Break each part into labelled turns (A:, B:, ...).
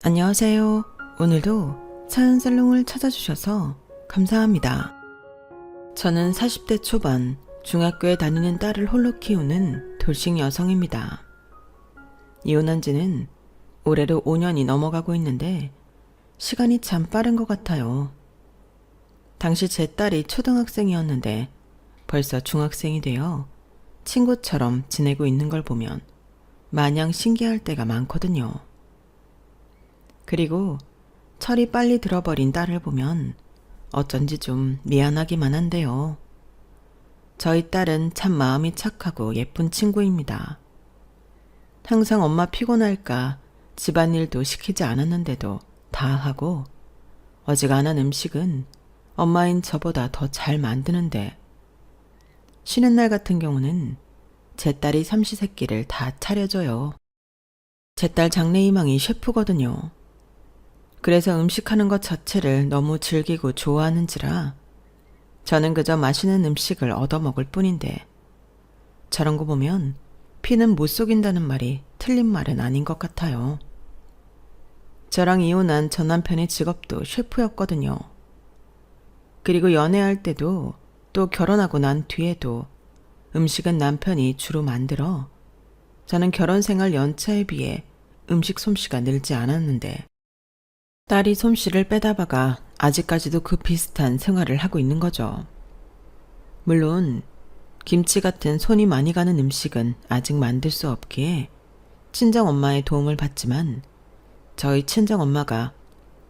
A: 안녕하세요. 오늘도 사연살롱을 찾아주셔서 감사합니다. 저는 40대 초반 중학교에 다니는 딸을 홀로 키우는 돌싱 여성입니다. 이혼한 지는 올해로 5년이 넘어가고 있는데 시간이 참 빠른 것 같아요. 당시 제 딸이 초등학생이었는데 벌써 중학생이 되어 친구처럼 지내고 있는 걸 보면 마냥 신기할 때가 많거든요. 그리고 철이 빨리 들어버린 딸을 보면 어쩐지 좀 미안하기만 한데요. 저희 딸은 참 마음이 착하고 예쁜 친구입니다. 항상 엄마 피곤할까 집안일도 시키지 않았는데도 다 하고 어지간한 음식은 엄마인 저보다 더 잘 만드는데 쉬는 날 같은 경우는 제 딸이 삼시세끼를 다 차려줘요. 제 딸 장래희망이 셰프거든요. 그래서 음식하는 것 자체를 너무 즐기고 좋아하는지라 저는 그저 맛있는 음식을 얻어먹을 뿐인데 저런 거 보면 피는 못 속인다는 말이 틀린 말은 아닌 것 같아요. 저랑 이혼한 전 남편의 직업도 셰프였거든요. 그리고 연애할 때도 또 결혼하고 난 뒤에도 음식은 남편이 주로 만들어 저는 결혼 생활 연차에 비해 음식 솜씨가 늘지 않았는데 딸이 솜씨를 빼다 박아 아직까지도 그 비슷한 생활을 하고 있는 거죠. 물론 김치 같은 손이 많이 가는 음식은 아직 만들 수 없기에 친정엄마의 도움을 받지만 저희 친정엄마가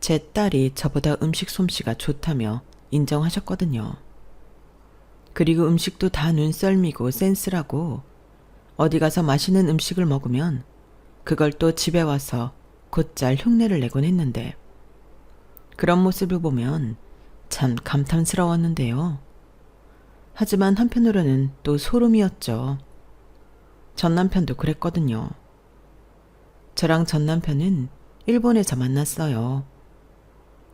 A: 제 딸이 저보다 음식 솜씨가 좋다며 인정하셨거든요. 그리고 음식도 다 눈썰미고 센스라고 어디 가서 맛있는 음식을 먹으면 그걸 또 집에 와서 곧잘 흉내를 내곤 했는데 그런 모습을 보면 참 감탄스러웠는데요. 하지만 한편으로는 또 소름이었죠. 전 남편도 그랬거든요. 저랑 전 남편은 일본에서 만났어요.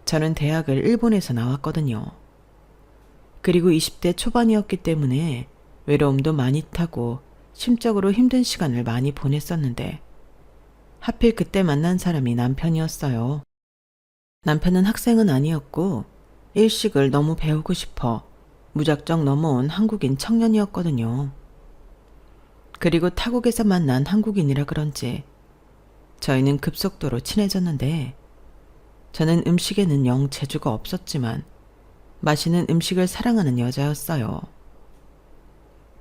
A: 저는 대학을 일본에서 나왔거든요. 그리고 20대 초반이었기 때문에 외로움도 많이 타고 심적으로 힘든 시간을 많이 보냈었는데 하필 그때 만난 사람이 남편이었어요. 남편은 학생은 아니었고 일식을 너무 배우고 싶어 무작정 넘어온 한국인 청년이었거든요. 그리고 타국에서 만난 한국인이라 그런지 저희는 급속도로 친해졌는데 저는 음식에는 영 재주가 없었지만 맛있는 음식을 사랑하는 여자였어요.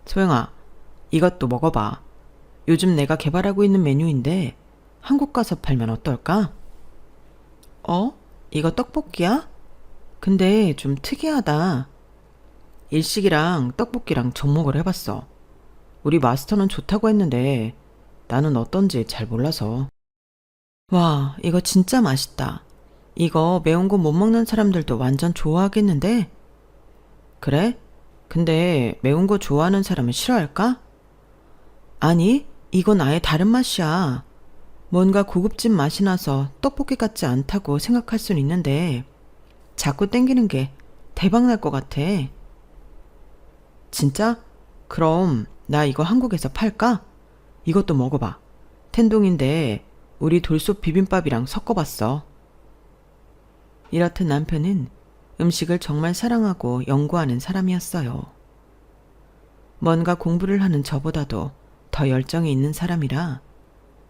A: 소영아, 이것도 먹어봐. 요즘 내가 개발하고 있는 메뉴인데 한국 가서 팔면 어떨까? 이거 떡볶이야? 근데 좀 특이하다. 일식이랑 떡볶이랑 접목을 해봤어. 우리 마스터는 좋다고 했는데 나는 어떤지 잘 몰라서. 와, 이거 진짜 맛있다. 이거 매운 거 못 먹는 사람들도 완전 좋아하겠는데? 그래? 근데 매운 거 좋아하는 사람은 싫어할까? 아니, 이건 아예 다른 맛이야. 뭔가 고급진 맛이 나서 떡볶이 같지 않다고 생각할 순 있는데 자꾸 땡기는 게 대박 날 것 같아. 진짜? 그럼 나 이거 한국에서 팔까? 이것도 먹어봐. 텐동인데 우리 돌솥 비빔밥이랑 섞어봤어. 이렇듯 남편은 음식을 정말 사랑하고 연구하는 사람이었어요. 뭔가 공부를 하는 저보다도 더 열정이 있는 사람이라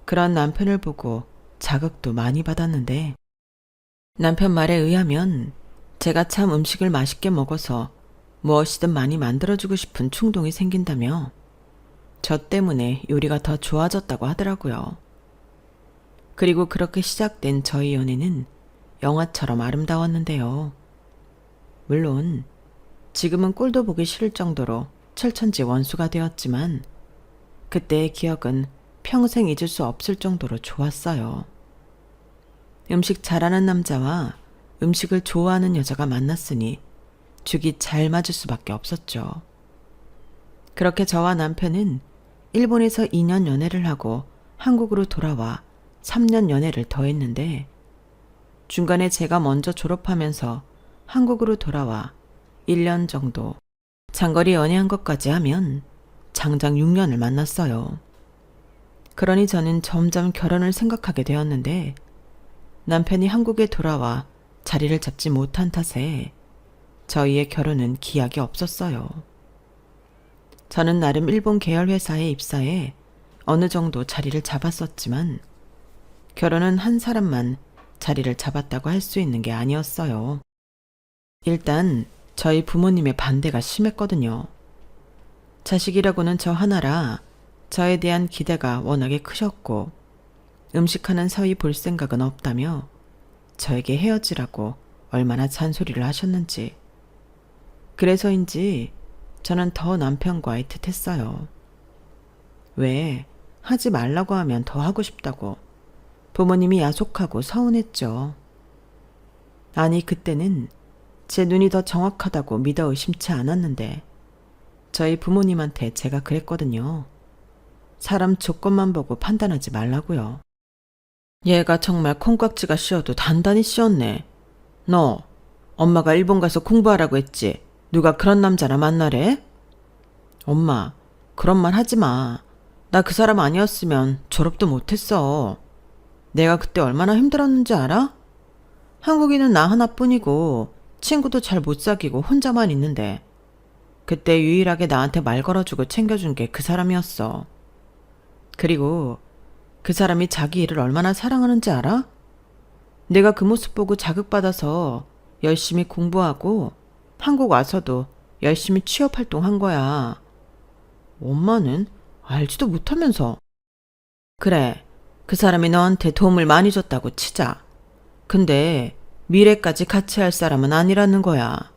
A: 그런 남편을 보고 자극도 많이 받았는데 남편 말에 의하면 제가 참 음식을 맛있게 먹어서 무엇이든 많이 만들어주고 싶은 충동이 생긴다며 저 때문에 요리가 더 좋아졌다고 하더라고요. 그리고 그렇게 시작된 저희 연애는 영화처럼 아름다웠는데요. 물론 지금은 꼴도 보기 싫을 정도로 철천지 원수가 되었지만 그때의 기억은 평생 잊을 수 없을 정도로 좋았어요. 음식 잘하는 남자와 음식을 좋아하는 여자가 만났으니 죽이 잘 맞을 수밖에 없었죠. 그렇게 저와 남편은 일본에서 2년 연애를 하고 한국으로 돌아와 3년 연애를 더 했는데 중간에 제가 먼저 졸업하면서 한국으로 돌아와 1년 정도 장거리 연애한 것까지 하면 장장 6년을 만났어요. 그러니 저는 점점 결혼을 생각하게 되었는데 남편이 한국에 돌아와 자리를 잡지 못한 탓에 저희의 결혼은 기약이 없었어요. 저는 나름 일본 계열 회사에 입사해 어느 정도 자리를 잡았었지만 결혼은 한 사람만 자리를 잡았다고 할 수 있는 게 아니었어요. 일단 저희 부모님의 반대가 심했거든요. 자식이라고는 저 하나라 저에 대한 기대가 워낙에 크셨고 음식하는 사위 볼 생각은 없다며 저에게 헤어지라고 얼마나 잔소리를 하셨는지. 그래서인지 저는 더 남편과 애틋했어요. 왜 하지 말라고 하면 더 하고 싶다고 부모님이 야속하고 서운했죠. 아니 그때는 제 눈이 더 정확하다고 믿어 의심치 않았는데 저희 부모님한테 제가 그랬거든요. 사람 조건만 보고 판단하지 말라고요. 얘가 정말 콩깍지가 씌어도 단단히 씌었네. 너 엄마가 일본 가서 공부하라고 했지. 누가 그런 남자나 만나래? 엄마 그런 말 하지 마. 나 그 사람 아니었으면 졸업도 못했어. 내가 그때 얼마나 힘들었는지 알아? 한국인은 나 하나뿐이고 친구도 잘 못 사귀고 혼자만 있는데 그때 유일하게 나한테 말 걸어주고 챙겨준 게 그 사람이었어. 그리고 그 사람이 자기 일을 얼마나 사랑하는지 알아? 내가 그 모습 보고 자극받아서 열심히 공부하고 한국 와서도 열심히 취업 활동한 거야. 엄마는 알지도 못하면서. 그래, 그 사람이 너한테 도움을 많이 줬다고 치자. 근데 미래까지 같이 할 사람은 아니라는 거야.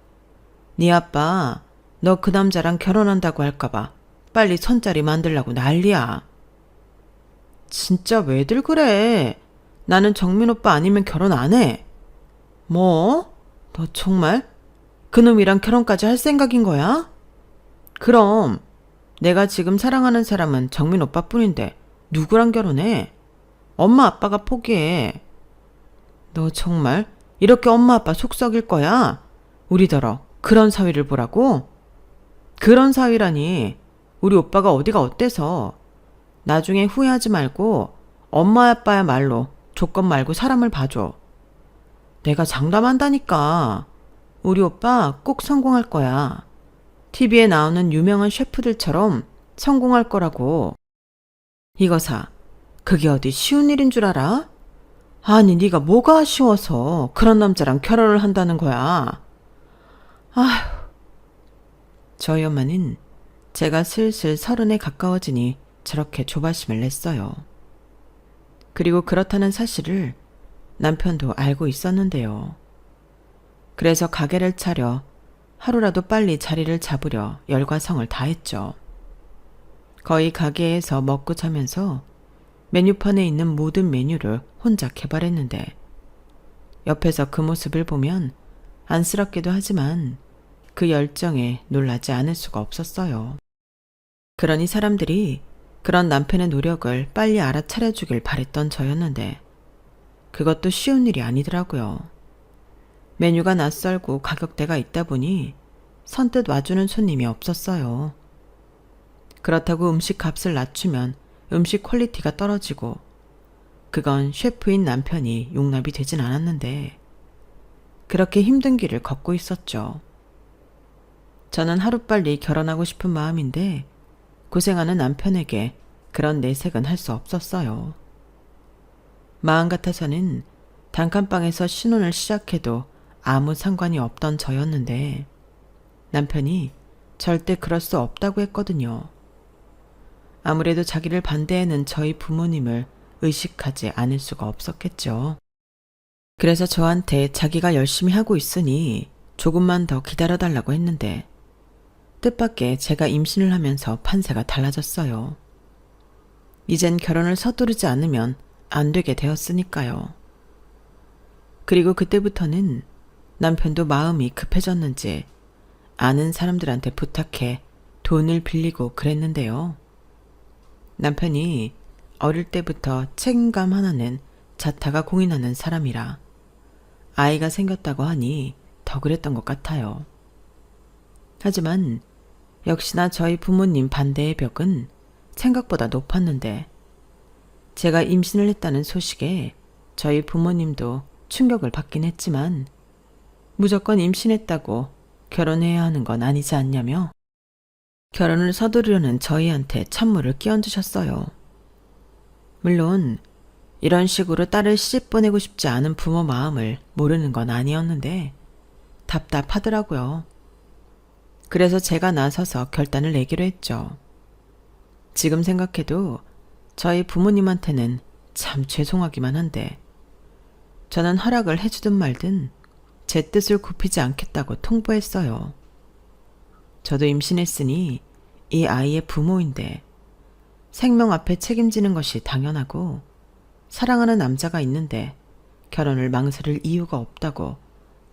A: 네 아빠 너 그 남자랑 결혼한다고 할까봐 빨리 손자리 만들라고 난리야. 진짜 왜들 그래? 나는 정민 오빠 아니면 결혼 안 해. 뭐? 너 정말? 그놈이랑 결혼까지 할 생각인 거야? 그럼 내가 지금 사랑하는 사람은 정민 오빠뿐인데 누구랑 결혼해? 엄마 아빠가 포기해. 너 정말 이렇게 엄마 아빠 속 썩일 거야? 우리더러 그런 사위를 보라고? 그런 사위라니. 우리 오빠가 어디가 어때서. 나중에 후회하지 말고 엄마 아빠야 말로 조건 말고 사람을 봐줘. 내가 장담한다니까. 우리 오빠 꼭 성공할 거야. TV에 나오는 유명한 셰프들처럼 성공할 거라고. 이거사, 그게 어디 쉬운 일인 줄 알아? 아니 네가 뭐가 아쉬워서 그런 남자랑 결혼을 한다는 거야. 아휴. 저희 엄마는 제가 슬슬 30에 가까워지니 저렇게 조바심을 냈어요. 그리고 그렇다는 사실을 남편도 알고 있었는데요. 그래서 가게를 차려 하루라도 빨리 자리를 잡으려 열과 성을 다했죠. 거의 가게에서 먹고 자면서 메뉴판에 있는 모든 메뉴를 혼자 개발했는데 옆에서 그 모습을 보면 안쓰럽기도 하지만 그 열정에 놀라지 않을 수가 없었어요. 그러니 사람들이 그런 남편의 노력을 빨리 알아차려주길 바랬던 저였는데 그것도 쉬운 일이 아니더라고요. 메뉴가 낯설고 가격대가 있다 보니 선뜻 와주는 손님이 없었어요. 그렇다고 음식 값을 낮추면 음식 퀄리티가 떨어지고 그건 셰프인 남편이 용납이 되진 않았는데 그렇게 힘든 길을 걷고 있었죠. 저는 하루빨리 결혼하고 싶은 마음인데 고생하는 남편에게 그런 내색은 할 수 없었어요. 마음 같아서는 단칸방에서 신혼을 시작해도 아무 상관이 없던 저였는데 남편이 절대 그럴 수 없다고 했거든요. 아무래도 자기를 반대하는 저희 부모님을 의식하지 않을 수가 없었겠죠. 그래서 저한테 자기가 열심히 하고 있으니 조금만 더 기다려달라고 했는데 뜻밖의 제가 임신을 하면서 판세가 달라졌어요. 이젠 결혼을 서두르지 않으면 안 되게 되었으니까요. 그리고 그때부터는 남편도 마음이 급해졌는지 아는 사람들한테 부탁해 돈을 빌리고 그랬는데요. 남편이 어릴 때부터 책임감 하나는 자타가 공인하는 사람이라 아이가 생겼다고 하니 더 그랬던 것 같아요. 하지만 역시나 저희 부모님 반대의 벽은 생각보다 높았는데 제가 임신을 했다는 소식에 저희 부모님도 충격을 받긴 했지만 무조건 임신했다고 결혼해야 하는 건 아니지 않냐며 결혼을 서두르려는 저희한테 찬물을 끼얹으셨어요. 물론 이런 식으로 딸을 시집 보내고 싶지 않은 부모 마음을 모르는 건 아니었는데 답답하더라고요. 그래서 제가 나서서 결단을 내기로 했죠. 지금 생각해도 저희 부모님한테는 참 죄송하기만 한데 저는 허락을 해주든 말든 제 뜻을 굽히지 않겠다고 통보했어요. 저도 임신했으니 이 아이의 부모인데 생명 앞에 책임지는 것이 당연하고 사랑하는 남자가 있는데 결혼을 망설일 이유가 없다고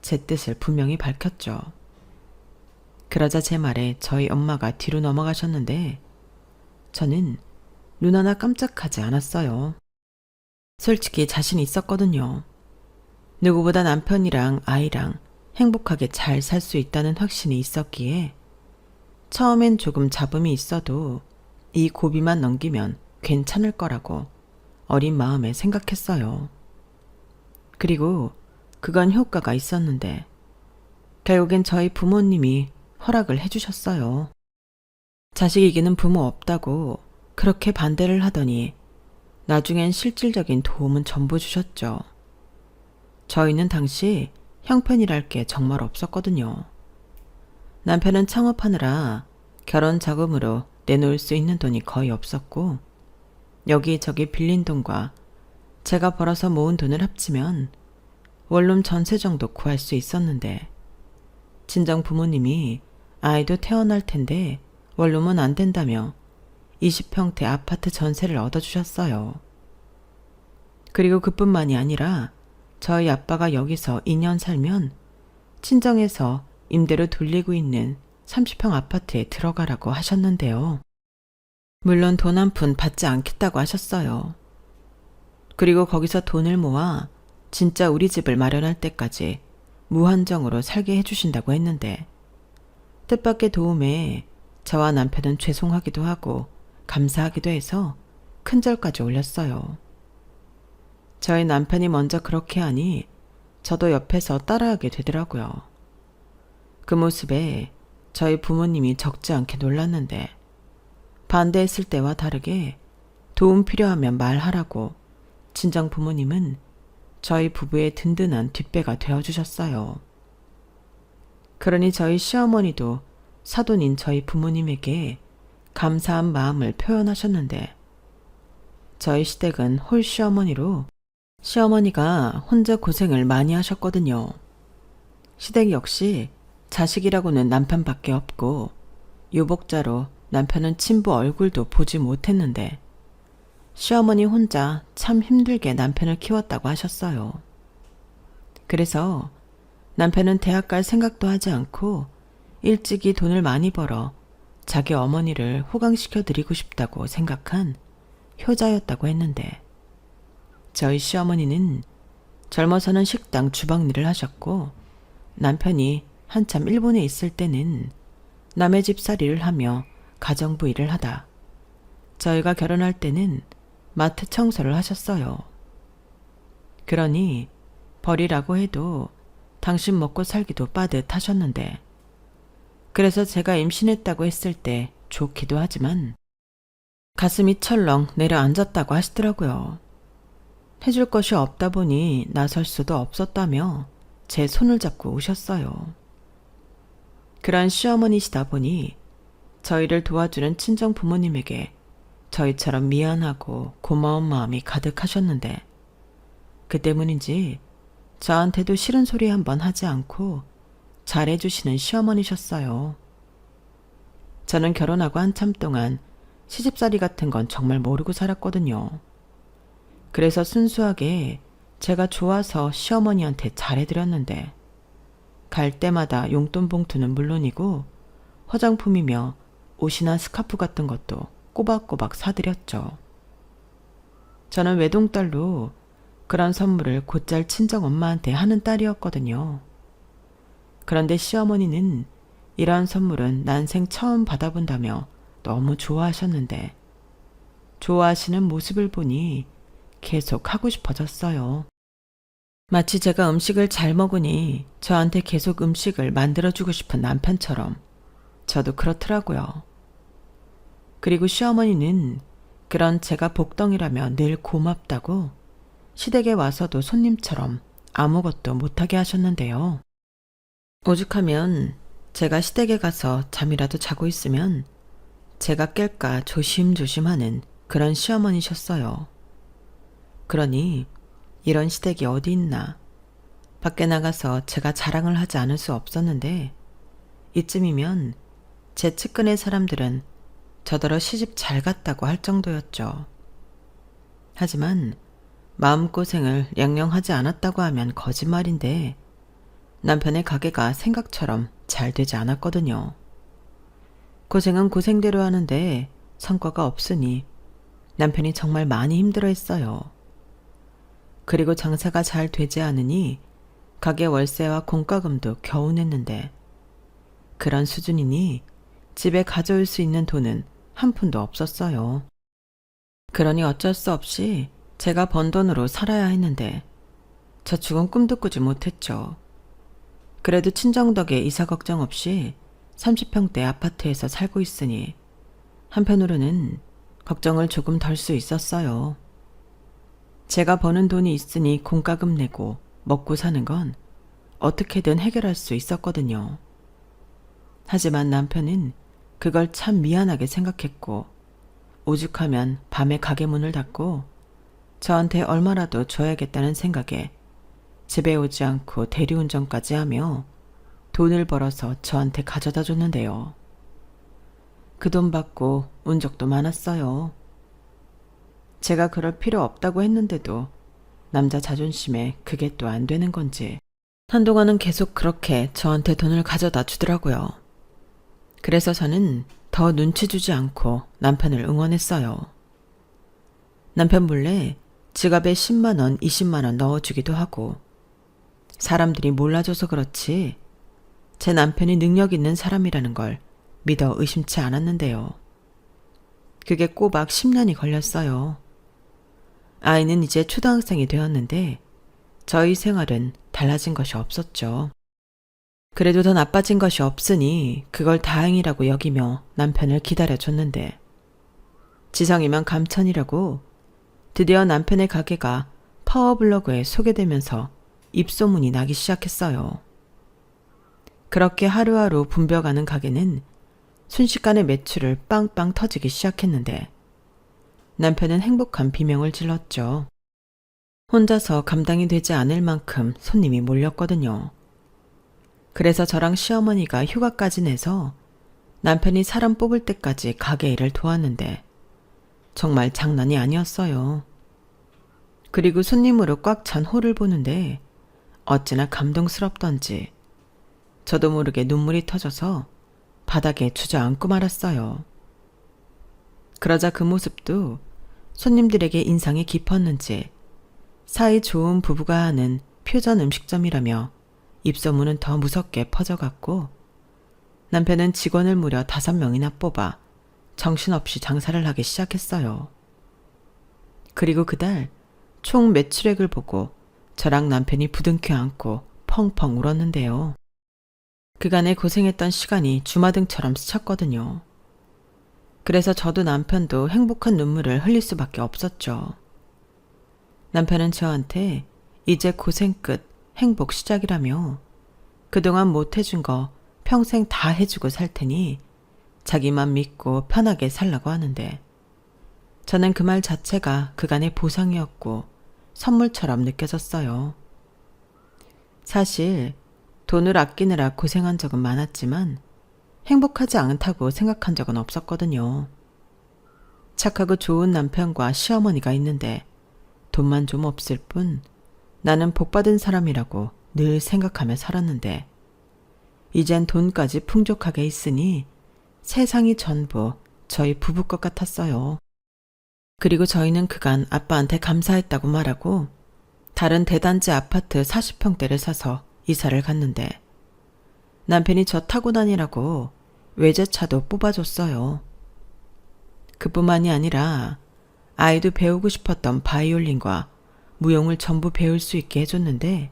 A: 제 뜻을 분명히 밝혔죠. 그러자 제 말에 저희 엄마가 뒤로 넘어가셨는데 저는 눈 하나 깜짝하지 않았어요. 솔직히 자신 있었거든요. 누구보다 남편이랑 아이랑 행복하게 잘 살 수 있다는 확신이 있었기에 처음엔 조금 잡음이 있어도 이 고비만 넘기면 괜찮을 거라고 어린 마음에 생각했어요. 그리고 그건 효과가 있었는데 결국엔 저희 부모님이 허락을 해주셨어요. 자식 이기는 부모 없다고 그렇게 반대를 하더니 나중엔 실질적인 도움은 전부 주셨죠. 저희는 당시 형편이랄 게 정말 없었거든요. 남편은 창업하느라 결혼 자금으로 내놓을 수 있는 돈이 거의 없었고 여기저기 빌린 돈과 제가 벌어서 모은 돈을 합치면 원룸 전세 정도 구할 수 있었는데 친정 부모님이 아이도 태어날 텐데 원룸은 안 된다며 20평대 아파트 전세를 얻어주셨어요. 그리고 그뿐만이 아니라 저희 아빠가 여기서 2년 살면 친정에서 임대로 돌리고 있는 30평 아파트에 들어가라고 하셨는데요. 물론 돈 한 푼 받지 않겠다고 하셨어요. 그리고 거기서 돈을 모아 진짜 우리 집을 마련할 때까지 무한정으로 살게 해주신다고 했는데 뜻밖의 도움에 저와 남편은 죄송하기도 하고 감사하기도 해서 큰절까지 올렸어요. 저희 남편이 먼저 그렇게 하니 저도 옆에서 따라하게 되더라고요. 그 모습에 저희 부모님이 적지 않게 놀랐는데 반대했을 때와 다르게 도움 필요하면 말하라고 친정 부모님은 저희 부부의 든든한 뒷배가 되어주셨어요. 그러니 저희 시어머니도 사돈인 저희 부모님에게 감사한 마음을 표현하셨는데 저희 시댁은 홀 시어머니로 시어머니가 혼자 고생을 많이 하셨거든요. 시댁 역시 자식이라고는 남편밖에 없고 유복자로 남편은 친부 얼굴도 보지 못했는데 시어머니 혼자 참 힘들게 남편을 키웠다고 하셨어요. 그래서 남편은 대학 갈 생각도 하지 않고 일찍이 돈을 많이 벌어 자기 어머니를 호강시켜 드리고 싶다고 생각한 효자였다고 했는데 저희 시어머니는 젊어서는 식당 주방 일을 하셨고 남편이 한참 일본에 있을 때는 남의 집살이를 하며 가정부 일을 하다 저희가 결혼할 때는 마트 청소를 하셨어요. 그러니 버리라고 해도 당신 먹고 살기도 빠듯하셨는데 그래서 제가 임신했다고 했을 때 좋기도 하지만 가슴이 철렁 내려앉았다고 하시더라고요. 해줄 것이 없다 보니 나설 수도 없었다며 제 손을 잡고 우셨어요. 그런 시어머니시다 보니 저희를 도와주는 친정 부모님에게 저희처럼 미안하고 고마운 마음이 가득하셨는데 그 때문인지 저한테도 싫은 소리 한번 하지 않고 잘해주시는 시어머니셨어요. 저는 결혼하고 한참 동안 시집살이 같은 건 정말 모르고 살았거든요. 그래서 순수하게 제가 좋아서 시어머니한테 잘해드렸는데 갈 때마다 용돈 봉투는 물론이고 화장품이며 옷이나 스카프 같은 것도 꼬박꼬박 사드렸죠. 저는 외동딸로 그런 선물을 곧잘 친정엄마한테 하는 딸이었거든요. 그런데 시어머니는 이러한 선물은 난생 처음 받아본다며 너무 좋아하셨는데 좋아하시는 모습을 보니 계속 하고 싶어졌어요. 마치 제가 음식을 잘 먹으니 저한테 계속 음식을 만들어주고 싶은 남편처럼 저도 그렇더라고요. 그리고 시어머니는 그런 제가 복덩이라며 늘 고맙다고 시댁에 와서도 손님처럼 아무것도 못하게 하셨는데요. 오죽하면 제가 시댁에 가서 잠이라도 자고 있으면 제가 깰까 조심조심하는 그런 시어머니셨어요. 그러니 이런 시댁이 어디 있나. 밖에 나가서 제가 자랑을 하지 않을 수 없었는데 이쯤이면 제 측근의 사람들은 저더러 시집 잘 갔다고 할 정도였죠. 하지만 마음고생을 양령하지 않았다고 하면 거짓말인데 남편의 가게가 생각처럼 잘 되지 않았거든요. 고생은 고생대로 하는데 성과가 없으니 남편이 정말 많이 힘들어했어요. 그리고 장사가 잘 되지 않으니 가게 월세와 공과금도 겨우 냈는데 그런 수준이니 집에 가져올 수 있는 돈은 한 푼도 없었어요. 그러니 어쩔 수 없이 제가 번 돈으로 살아야 했는데 저축은 꿈도 꾸지 못했죠. 그래도 친정 덕에 이사 걱정 없이 30평대 아파트에서 살고 있으니 한편으로는 걱정을 조금 덜 수 있었어요. 제가 버는 돈이 있으니 공과금 내고 먹고 사는 건 어떻게든 해결할 수 있었거든요. 하지만 남편은 그걸 참 미안하게 생각했고 오죽하면 밤에 가게 문을 닫고 저한테 얼마라도 줘야겠다는 생각에 집에 오지 않고 대리운전까지 하며 돈을 벌어서 저한테 가져다 줬는데요. 그 돈 받고 운 적도 많았어요. 제가 그럴 필요 없다고 했는데도 남자 자존심에 그게 또 안 되는 건지 한동안은 계속 그렇게 저한테 돈을 가져다 주더라고요. 그래서 저는 더 눈치 주지 않고 남편을 응원했어요. 남편 몰래 지갑에 10만 원, 20만 원 넣어주기도 하고 사람들이 몰라줘서 그렇지 제 남편이 능력 있는 사람이라는 걸 믿어 의심치 않았는데요. 그게 꼬박 10년이 걸렸어요. 아이는 이제 초등학생이 되었는데 저희 생활은 달라진 것이 없었죠. 그래도 더 나빠진 것이 없으니 그걸 다행이라고 여기며 남편을 기다려줬는데 지성이만 감천이라고 드디어 남편의 가게가 파워블로그에 소개되면서 입소문이 나기 시작했어요. 그렇게 하루하루 붐벼가는 가게는 순식간에 매출을 빵빵 터지기 시작했는데 남편은 행복한 비명을 질렀죠. 혼자서 감당이 되지 않을 만큼 손님이 몰렸거든요. 그래서 저랑 시어머니가 휴가까지 내서 남편이 사람 뽑을 때까지 가게 일을 도왔는데 정말 장난이 아니었어요. 그리고 손님으로 꽉 찬 홀을 보는데 어찌나 감동스럽던지 저도 모르게 눈물이 터져서 바닥에 주저앉고 말았어요. 그러자 그 모습도 손님들에게 인상이 깊었는지 사이 좋은 부부가 하는 표전 음식점이라며 입소문은 더 무섭게 퍼져갔고 남편은 직원을 무려 5명이나 뽑아 정신없이 장사를 하기 시작했어요. 그리고 그달 총 매출액을 보고 저랑 남편이 부둥켜 안고 펑펑 울었는데요. 그간에 고생했던 시간이 주마등처럼 스쳤거든요. 그래서 저도 남편도 행복한 눈물을 흘릴 수밖에 없었죠. 남편은 저한테 이제 고생 끝, 행복 시작이라며 그동안 못해준 거 평생 다 해주고 살 테니 자기만 믿고 편하게 살라고 하는데 저는 그 말 자체가 그간의 보상이었고 선물처럼 느껴졌어요. 사실 돈을 아끼느라 고생한 적은 많았지만 행복하지 않다고 생각한 적은 없었거든요. 착하고 좋은 남편과 시어머니가 있는데 돈만 좀 없을 뿐 나는 복받은 사람이라고 늘 생각하며 살았는데 이젠 돈까지 풍족하게 있으니 세상이 전부 저희 부부 것 같았어요. 그리고 저희는 그간 아빠한테 감사했다고 말하고 다른 대단지 아파트 40평대를 사서 이사를 갔는데 남편이 저 타고 다니라고 외제차도 뽑아줬어요. 그뿐만이 아니라 아이도 배우고 싶었던 바이올린과 무용을 전부 배울 수 있게 해줬는데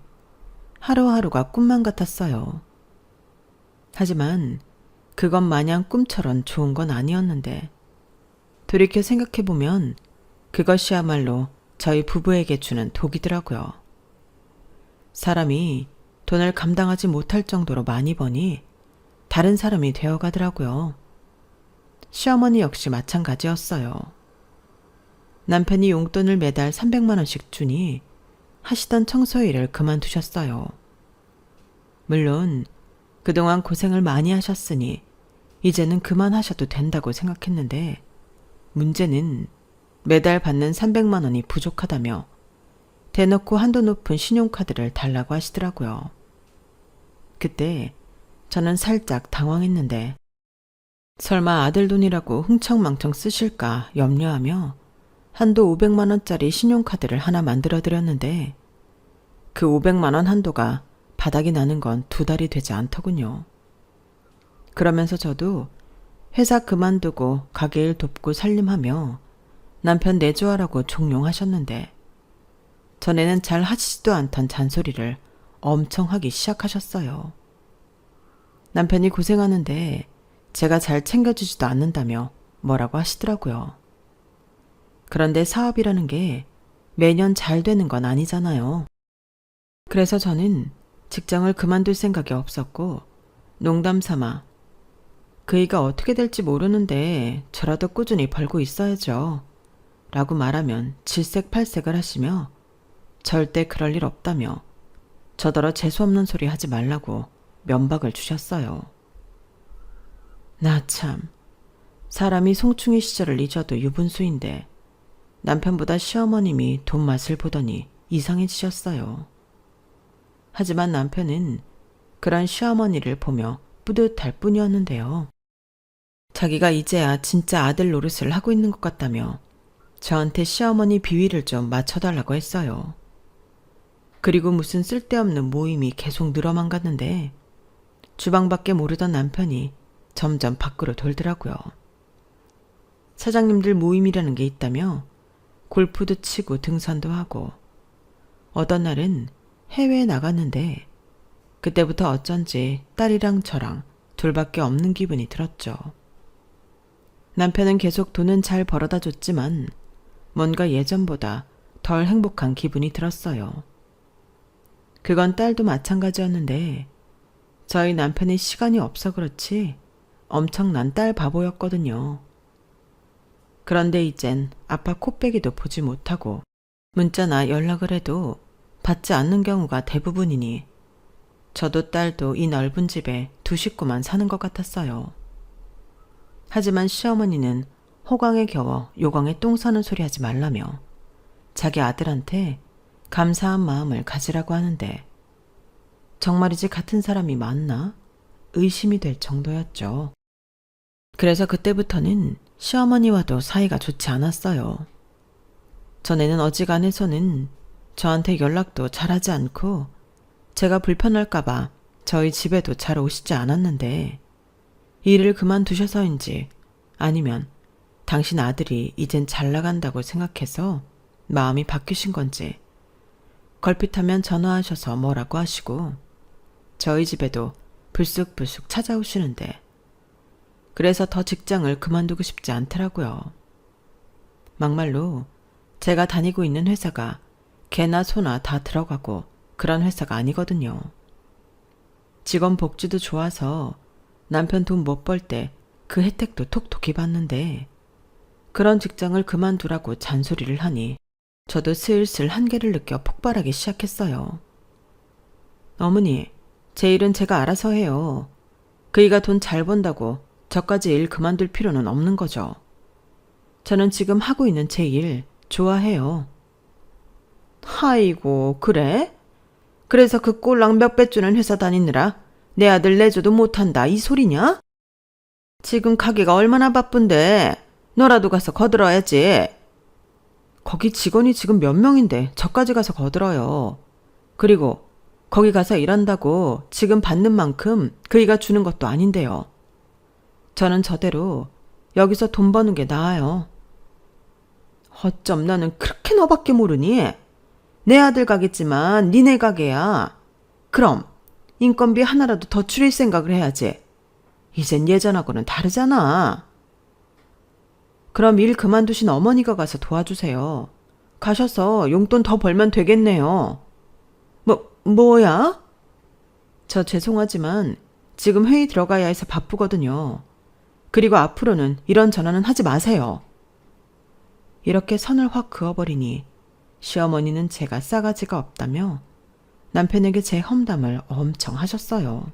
A: 하루하루가 꿈만 같았어요. 하지만 그건 마냥 꿈처럼 좋은 건 아니었는데 돌이켜 생각해보면 그것이야말로 저희 부부에게 주는 독이더라고요. 사람이 돈을 감당하지 못할 정도로 많이 버니 다른 사람이 되어가더라고요. 시어머니 역시 마찬가지였어요. 남편이 용돈을 매달 300만 원씩 주니 하시던 청소 일을 그만두셨어요. 물론 그동안 고생을 많이 하셨으니 이제는 그만하셔도 된다고 생각했는데 문제는 매달 받는 300만 원이 부족하다며 대놓고 한도 높은 신용카드를 달라고 하시더라고요. 그때 저는 살짝 당황했는데 설마 아들 돈이라고 흥청망청 쓰실까 염려하며 한도 500만 원짜리 신용카드를 하나 만들어드렸는데 그 500만 원 한도가 바닥이 나는 건 2달이 되지 않더군요. 그러면서 저도 회사 그만두고 가게 일 돕고 살림하며 남편 내조하라고 종용하셨는데 전에는 잘 하시지도 않던 잔소리를 엄청 하기 시작하셨어요. 남편이 고생하는데 제가 잘 챙겨주지도 않는다며 뭐라고 하시더라고요. 그런데 사업이라는 게 매년 잘 되는 건 아니잖아요. 그래서 저는 직장을 그만둘 생각이 없었고 농담 삼아 그이가 어떻게 될지 모르는데 저라도 꾸준히 벌고 있어야죠 라고 말하면 질색팔색을 하시며 절대 그럴 일 없다며 저더러 재수없는 소리 하지 말라고 면박을 주셨어요. 나 참, 사람이 송충이 시절을 잊어도 유분수인데 남편보다 시어머님이 돈 맛을 보더니 이상해지셨어요. 하지만 남편은 그런 시어머니를 보며 뿌듯할 뿐이었는데요. 자기가 이제야 진짜 아들 노릇을 하고 있는 것 같다며 저한테 시어머니 비위를 좀 맞춰달라고 했어요. 그리고 무슨 쓸데없는 모임이 계속 늘어만 갔는데 주방밖에 모르던 남편이 점점 밖으로 돌더라고요. 사장님들 모임이라는 게 있다며 골프도 치고 등산도 하고 어떤 날은 해외에 나갔는데 그때부터 어쩐지 딸이랑 저랑 둘밖에 없는 기분이 들었죠. 남편은 계속 돈은 잘 벌어다 줬지만 뭔가 예전보다 덜 행복한 기분이 들었어요. 그건 딸도 마찬가지였는데 저희 남편이 시간이 없어 그렇지 엄청난 딸 바보였거든요. 그런데 이젠 아빠 코빼기도 보지 못하고 문자나 연락을 해도 받지 않는 경우가 대부분이니 저도 딸도 이 넓은 집에 2식구만 사는 것 같았어요. 하지만 시어머니는 호강에 겨워 요강에 똥 싸는 소리 하지 말라며 자기 아들한테 감사한 마음을 가지라고 하는데 정말이지 같은 사람이 맞나? 의심이 될 정도였죠. 그래서 그때부터는 시어머니와도 사이가 좋지 않았어요. 전에는 어지간해서는 저한테 연락도 잘하지 않고 제가 불편할까봐 저희 집에도 잘 오시지 않았는데 일을 그만두셔서인지 아니면 당신 아들이 이젠 잘 나간다고 생각해서 마음이 바뀌신 건지 걸핏하면 전화하셔서 뭐라고 하시고 저희 집에도 불쑥불쑥 찾아오시는데 그래서 더 직장을 그만두고 싶지 않더라고요. 막말로 제가 다니고 있는 회사가 개나 소나 다 들어가고 그런 회사가 아니거든요. 직원 복지도 좋아서 남편 돈 못 벌 때 그 혜택도 톡톡히 받는데 그런 직장을 그만두라고 잔소리를 하니 저도 슬슬 한계를 느껴 폭발하기 시작했어요. 어머니, 제 일은 제가 알아서 해요. 그이가 돈 잘 번다고 저까지 일 그만둘 필요는 없는 거죠. 저는 지금 하고 있는 제 일 좋아해요. 아이고, 그래? 그래서 그 꼴랑 몇 배 주는 회사 다니느라 내 아들 내줘도 못한다 이 소리냐? 지금 가게가 얼마나 바쁜데 너라도 가서 거들어야지. 거기 직원이 지금 몇 명인데 저까지 가서 거들어요. 그리고 거기 가서 일한다고 지금 받는 만큼 그이가 주는 것도 아닌데요. 저는 저대로 여기서 돈 버는 게 나아요. 어쩜 나는 그렇게 너밖에 모르니? 내 아들 가겠지만 니네 가게야. 그럼 인건비 하나라도 더 줄일 생각을 해야지. 이젠 예전하고는 다르잖아. 그럼 일 그만두신 어머니가 가서 도와주세요. 가셔서 용돈 더 벌면 되겠네요. 뭐야? 저 죄송하지만 지금 회의 들어가야 해서 바쁘거든요. 그리고 앞으로는 이런 전화는 하지 마세요. 이렇게 선을 확 그어버리니 시어머니는 제가 싸가지가 없다며 남편에게 제 험담을 엄청 하셨어요.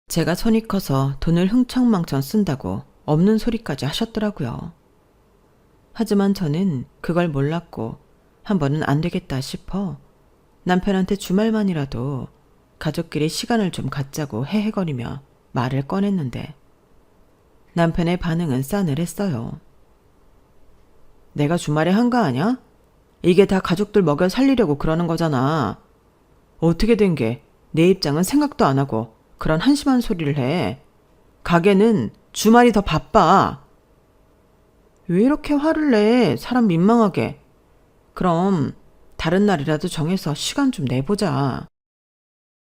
A: 제가 손이 커서 돈을 흥청망청 쓴다고 없는 소리까지 하셨더라고요. 하지만 저는 그걸 몰랐고 한 번은 안 되겠다 싶어 남편한테 주말만이라도 가족끼리 시간을 좀 갖자고 헤헤거리며 말을 꺼냈는데 남편의 반응은 싸늘했어요. 내가 주말에 한가 하냐? 이게 다 가족들 먹여 살리려고 그러는 거잖아. 어떻게 된 게 내 입장은 생각도 안 하고 그런 한심한 소리를 해. 가게는 주말이 더 바빠. 왜 이렇게 화를 내? 사람 민망하게. 그럼 다른 날이라도 정해서 시간 좀 내보자.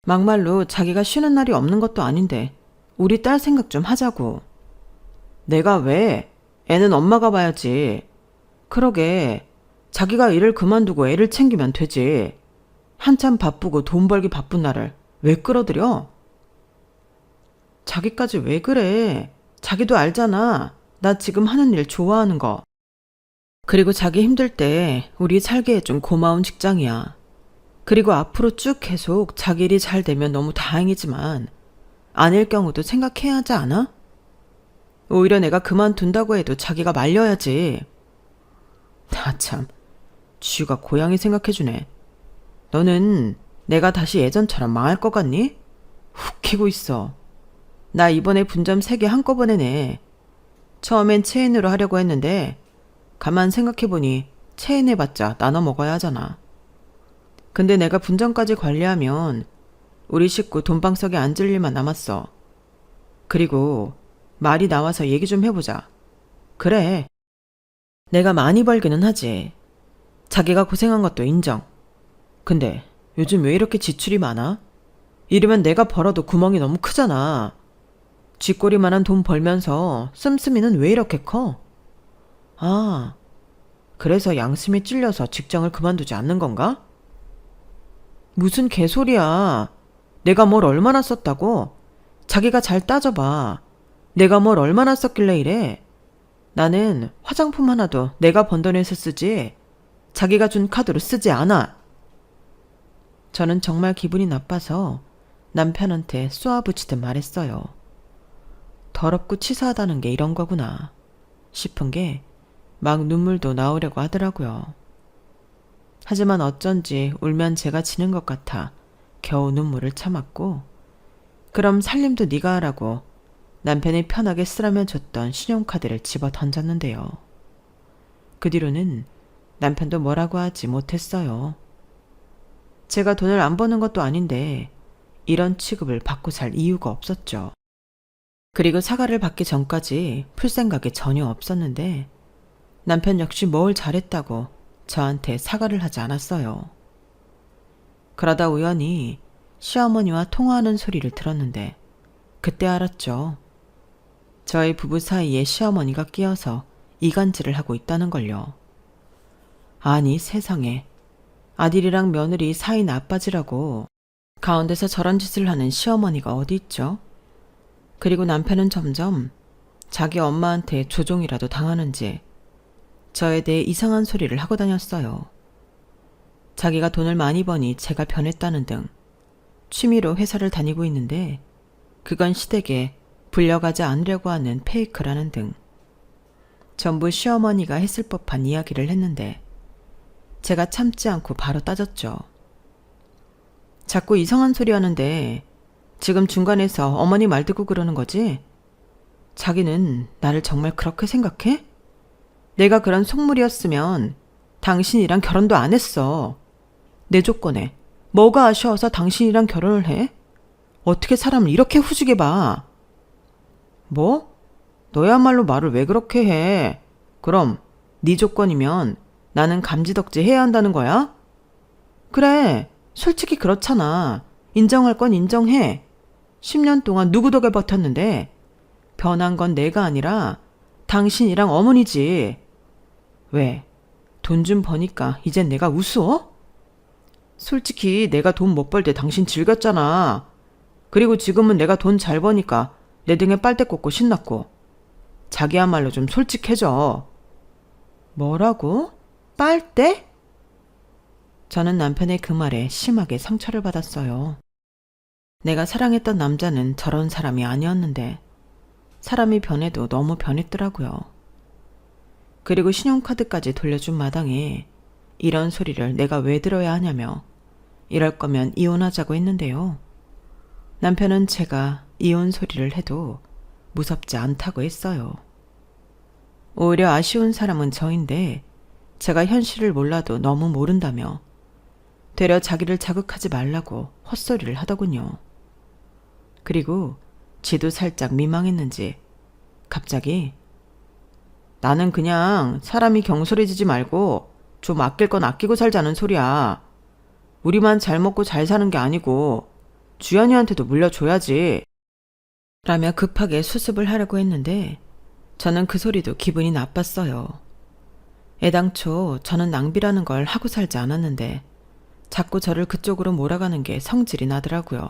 A: 막말로 자기가 쉬는 날이 없는 것도 아닌데 우리 딸 생각 좀 하자고. 내가 왜? 애는 엄마가 봐야지. 그러게 자기가 일을 그만두고 애를 챙기면 되지. 한참 바쁘고 돈 벌기 바쁜 나를 왜 끌어들여? 자기까지 왜 그래? 자기도 알잖아. 나 지금 하는 일 좋아하는 거. 그리고 자기 힘들 때 우리 살게 해준 고마운 직장이야. 그리고 앞으로 쭉 계속 자기 일이 잘 되면 너무 다행이지만 아닐 경우도 생각해야 하지 않아? 오히려 내가 그만둔다고 해도 자기가 말려야지. 나 참, 쥐가 고양이 생각해주네. 너는 내가 다시 예전처럼 망할 것 같니? 웃기고 있어. 나 이번에 분점 3개 한꺼번에 내. 처음엔 체인으로 하려고 했는데 가만 생각해보니 체인 해봤자 나눠 먹어야 하잖아. 근데 내가 분점까지 관리하면 우리 식구 돈방석에 앉을 일만 남았어. 그리고 말이 나와서 얘기 좀 해보자. 그래. 내가 많이 벌기는 하지. 자기가 고생한 것도 인정. 근데 요즘 왜 이렇게 지출이 많아? 이러면 내가 벌어도 구멍이 너무 크잖아. 쥐꼬리만한 돈 벌면서 씀씀이는 왜 이렇게 커? 아, 그래서 양심이 찔려서 직장을 그만두지 않는 건가? 무슨 개소리야. 내가 뭘 얼마나 썼다고? 자기가 잘 따져봐. 내가 뭘 얼마나 썼길래 이래? 나는 화장품 하나도 내가 번 돈에서 쓰지 자기가 준 카드로 쓰지 않아. 저는 정말 기분이 나빠서 남편한테 쏘아붙이듯 말했어요. 더럽고 치사하다는 게 이런 거구나 싶은 게 막 눈물도 나오려고 하더라고요. 하지만 어쩐지 울면 제가 지는 것 같아 겨우 눈물을 참았고 그럼 살림도 네가 하라고 남편이 편하게 쓰라며 줬던 신용카드를 집어 던졌는데요. 그 뒤로는 남편도 뭐라고 하지 못했어요. 제가 돈을 안 버는 것도 아닌데 이런 취급을 받고 살 이유가 없었죠. 그리고 사과를 받기 전까지 풀 생각이 전혀 없었는데 남편 역시 뭘 잘했다고 저한테 사과를 하지 않았어요. 그러다 우연히 시어머니와 통화하는 소리를 들었는데 그때 알았죠. 저희 부부 사이에 시어머니가 끼어서 이간질을 하고 있다는 걸요. 아니 세상에 아들이랑 며느리 사이 나빠지라고 가운데서 저런 짓을 하는 시어머니가 어디 있죠? 그리고 남편은 점점 자기 엄마한테 조종이라도 당하는지 저에 대해 이상한 소리를 하고 다녔어요. 자기가 돈을 많이 버니 제가 변했다는 등 취미로 회사를 다니고 있는데 그건 시댁에 불려가지 않으려고 하는 페이크라는 등 전부 시어머니가 했을 법한 이야기를 했는데 제가 참지 않고 바로 따졌죠. 자꾸 이상한 소리 하는데 지금 중간에서 어머니 말 듣고 그러는 거지? 자기는 나를 정말 그렇게 생각해? 내가 그런 속물이었으면 당신이랑 결혼도 안 했어. 내 조건에 뭐가 아쉬워서 당신이랑 결혼을 해? 어떻게 사람을 이렇게 후지게 봐? 뭐? 너야말로 말을 왜 그렇게 해? 그럼 네 조건이면 나는 감지덕지 해야 한다는 거야? 그래, 솔직히 그렇잖아. 인정할 건 인정해. 10년 동안 누구 덕에 버텼는데 변한 건 내가 아니라 당신이랑 어머니지. 왜? 돈 좀 버니까 이젠 내가 우스워? 솔직히 내가 돈 못 벌 때 당신 즐겼잖아. 그리고 지금은 내가 돈 잘 버니까 내 등에 빨대 꽂고 신났고. 자기야말로 좀 솔직해져. 뭐라고? 빨대? 저는 남편의 그 말에 심하게 상처를 받았어요. 내가 사랑했던 남자는 저런 사람이 아니었는데 사람이 변해도 너무 변했더라고요. 그리고 신용카드까지 돌려준 마당에 이런 소리를 내가 왜 들어야 하냐며 이럴 거면 이혼하자고 했는데요. 남편은 제가 이혼 소리를 해도 무섭지 않다고 했어요. 오히려 아쉬운 사람은 저인데 제가 현실을 몰라도 너무 모른다며 되려 자기를 자극하지 말라고 헛소리를 하더군요. 그리고 지도 살짝 민망했는지 갑자기 나는 그냥 사람이 경솔해지지 말고 좀 아낄 건 아끼고 살자는 소리야. 우리만 잘 먹고 잘 사는 게 아니고 주연이한테도 물려줘야지. 라며 급하게 수습을 하려고 했는데 저는 그 소리도 기분이 나빴어요. 애당초 저는 낭비라는 걸 하고 살지 않았는데 자꾸 저를 그쪽으로 몰아가는 게 성질이 나더라고요.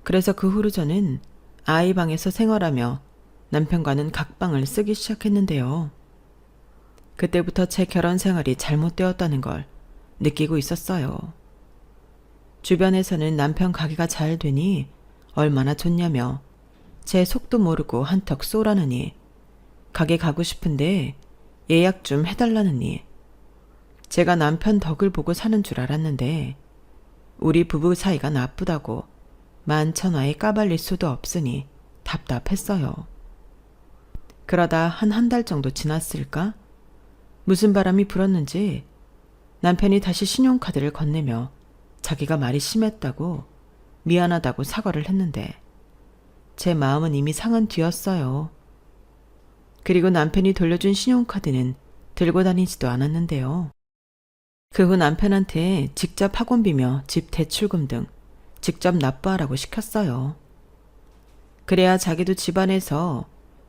A: 그래서 그 후로 저는 아이 방에서 생활하며 남편과는 각방을 쓰기 시작했는데요. 그때부터 제 결혼 생활이 잘못되었다는 걸 느끼고 있었어요. 주변에서는 남편 가게가 잘 되니 얼마나 좋냐며 제 속도 모르고 한턱 쏘라느니 가게 가고 싶은데 예약 좀 해달라느니 제가 남편 덕을 보고 사는 줄 알았는데 우리 부부 사이가 나쁘다고 만천하에 까발릴 수도 없으니 답답했어요. 그러다 한 달 정도 지났을까? 무슨 바람이 불었는지 남편이 다시 신용카드를 건네며 자기가 말이 심했다고 미안하다고 사과를 했는데 제 마음은 이미 상한 뒤였어요. 그리고 남편이 돌려준 신용카드는 들고 다니지도 않았는데요. 그 후 남편한테 직접 학원비며 집 대출금 등 직접 납부하라고 시켰어요. 그래야 자기도 집안에서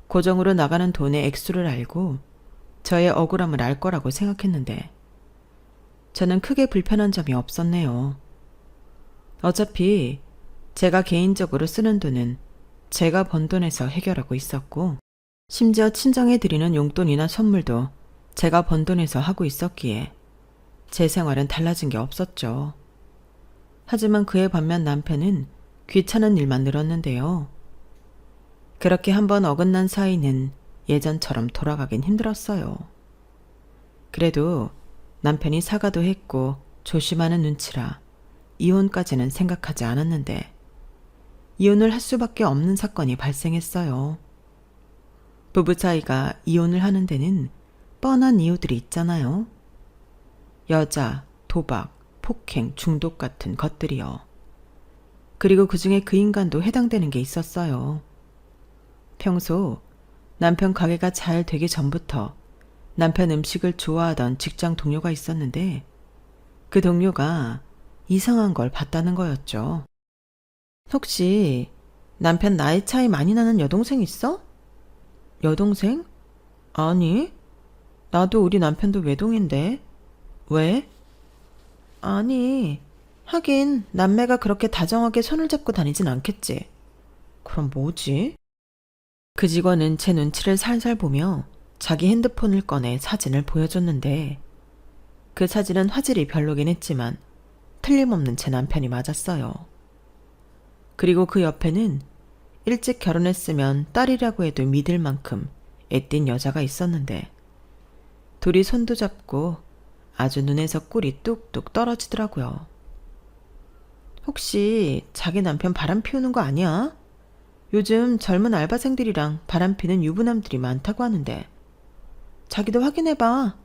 A: 고정으로 나가는 돈의 액수를 알고 저의 억울함을 알 거라고 생각했는데 저는 크게 불편한 점이 없었네요. 어차피 제가 개인적으로 쓰는 돈은 제가 번 돈에서 해결하고 있었고 심지어 친정에 드리는 용돈이나 선물도 제가 번 돈에서 하고 있었기에 제 생활은 달라진 게 없었죠. 하지만 그에 반면 남편은 귀찮은 일만 늘었는데요. 그렇게 한번 어긋난 사이는 예전처럼 돌아가긴 힘들었어요. 그래도 남편이 사과도 했고 조심하는 눈치라 이혼까지는 생각하지 않았는데 이혼을 할 수밖에 없는 사건이 발생했어요. 부부 사이가 이혼을 하는 데는 뻔한 이유들이 있잖아요. 여자, 도박, 폭행, 중독 같은 것들이요. 그리고 그중에 그 인간도 해당되는 게 있었어요. 평소 남편 가게가 잘 되기 전부터 남편 음식을 좋아하던 직장 동료가 있었는데 그 동료가 이상한 걸 봤다는 거였죠. 혹시 남편 나이 차이 많이 나는 여동생 있어? 여동생? 아니, 나도 우리 남편도 외동인데. 왜? 아니, 하긴 남매가 그렇게 다정하게 손을 잡고 다니진 않겠지. 그럼 뭐지? 그 직원은 제 눈치를 살살 보며 자기 핸드폰을 꺼내 사진을 보여줬는데 그 사진은 화질이 별로긴 했지만 틀림없는 제 남편이 맞았어요. 그리고 그 옆에는 일찍 결혼했으면 딸이라고 해도 믿을 만큼 애띤 여자가 있었는데 둘이 손도 잡고 아주 눈에서 꿀이 뚝뚝 떨어지더라고요. 혹시 자기 남편 바람 피우는 거 아니야? 요즘 젊은 알바생들이랑 바람 피는 유부남들이 많다고 하는데 자기도 확인해봐.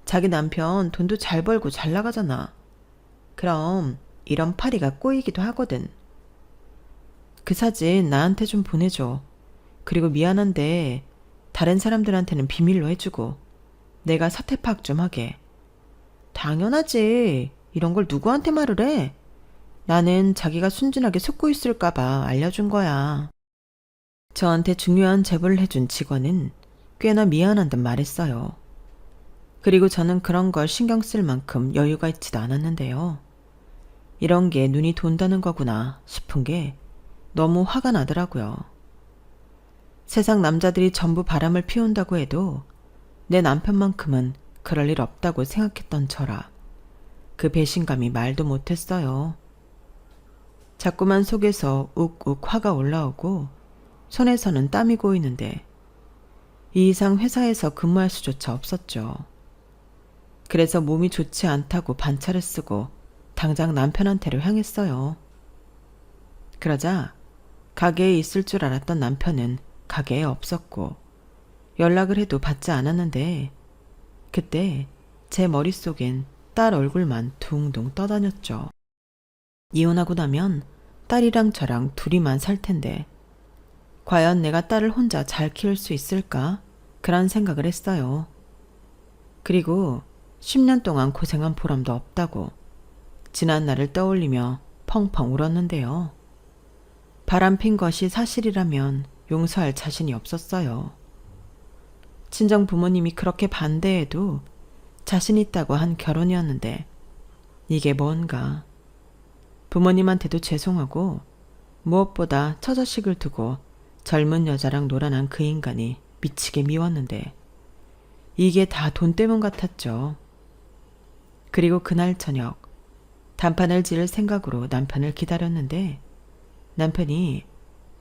A: 자기 남편 돈도 잘 벌고 잘 나가잖아. 그럼 이런 파리가 꼬이기도 하거든. 그 사진 나한테 좀 보내줘. 그리고 미안한데 다른 사람들한테는 비밀로 해주고 내가 사태 파악 좀 하게. 당연하지. 이런 걸 누구한테 말을 해? 나는 자기가 순진하게 속고 있을까봐 알려준 거야. 저한테 중요한 제보를 해준 직원은 꽤나 미안한 듯 말했어요. 그리고 저는 그런 걸 신경 쓸 만큼 여유가 있지도 않았는데요. 이런 게 눈이 돈다는 거구나 싶은 게 너무 화가 나더라고요. 세상 남자들이 전부 바람을 피운다고 해도 내 남편만큼은 그럴 일 없다고 생각했던 저라 그 배신감이 말도 못했어요. 자꾸만 속에서 욱욱 화가 올라오고 손에서는 땀이 고이는데 이 이상 회사에서 근무할 수조차 없었죠. 그래서 몸이 좋지 않다고 반차를 쓰고 당장 남편한테로 향했어요. 그러자 가게에 있을 줄 알았던 남편은 가게에 없었고 연락을 해도 받지 않았는데 그때 제 머릿속엔 딸 얼굴만 둥둥 떠다녔죠. 이혼하고 나면 딸이랑 저랑 둘이만 살 텐데 과연 내가 딸을 혼자 잘 키울 수 있을까? 그런 생각을 했어요. 그리고 10년 동안 고생한 보람도 없다고 지난 날을 떠올리며 펑펑 울었는데요. 바람핀 것이 사실이라면 용서할 자신이 없었어요. 친정 부모님이 그렇게 반대해도 자신 있다고 한 결혼이었는데 이게 뭔가. 부모님한테도 죄송하고 무엇보다 처자식을 두고 젊은 여자랑 놀아난 그 인간이 미치게 미웠는데 이게 다 돈 때문 같았죠. 그리고 그날 저녁 단판을 지을 생각으로 남편을 기다렸는데 남편이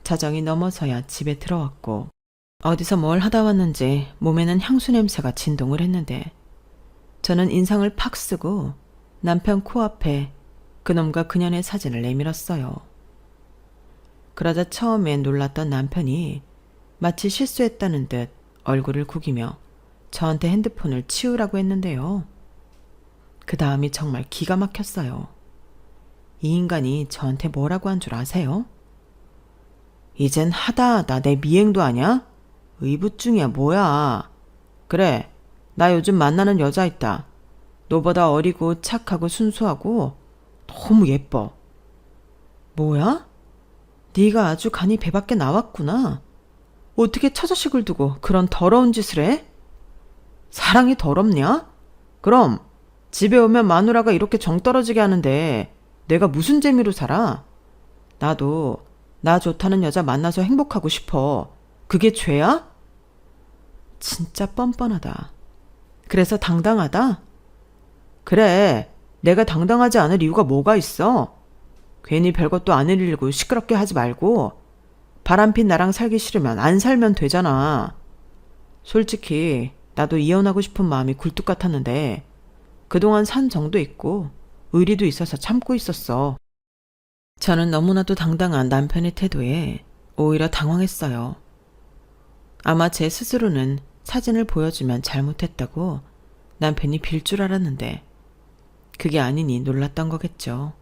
A: 자정이 넘어서야 집에 들어왔고 어디서 뭘 하다 왔는지 몸에는 향수 냄새가 진동을 했는데 저는 인상을 팍 쓰고 남편 코앞에 그놈과 그년의 사진을 내밀었어요. 그러자 처음엔 놀랐던 남편이 마치 실수했다는 듯 얼굴을 구기며 저한테 핸드폰을 치우라고 했는데요. 그 다음이 정말 기가 막혔어요. 이 인간이 저한테 뭐라고 한 줄 아세요? 이젠 하다하다 내 미행도 아냐? 의붓중이야 뭐야. 그래, 나 요즘 만나는 여자 있다. 너보다 어리고 착하고 순수하고 너무 예뻐. 뭐야? 네가 아주 간이 배 밖에 나왔구나. 어떻게 처자식을 두고 그런 더러운 짓을 해? 사랑이 더럽냐? 그럼 집에 오면 마누라가 이렇게 정 떨어지게 하는데 내가 무슨 재미로 살아? 나도 나 좋다는 여자 만나서 행복하고 싶어. 그게 죄야? 진짜 뻔뻔하다. 그래서 당당하다? 그래, 내가 당당하지 않을 이유가 뭐가 있어? 괜히 별것도 아닐 일고 시끄럽게 하지 말고 바람핀 나랑 살기 싫으면 안 살면 되잖아. 솔직히 나도 이혼하고 싶은 마음이 굴뚝 같았는데 그동안 산 정도 있고 의리도 있어서 참고 있었어. 저는 너무나도 당당한 남편의 태도에 오히려 당황했어요. 아마 제 스스로는 사진을 보여주면 잘못했다고 남편이 빌 줄 알았는데 그게 아니니 놀랐던 거겠죠.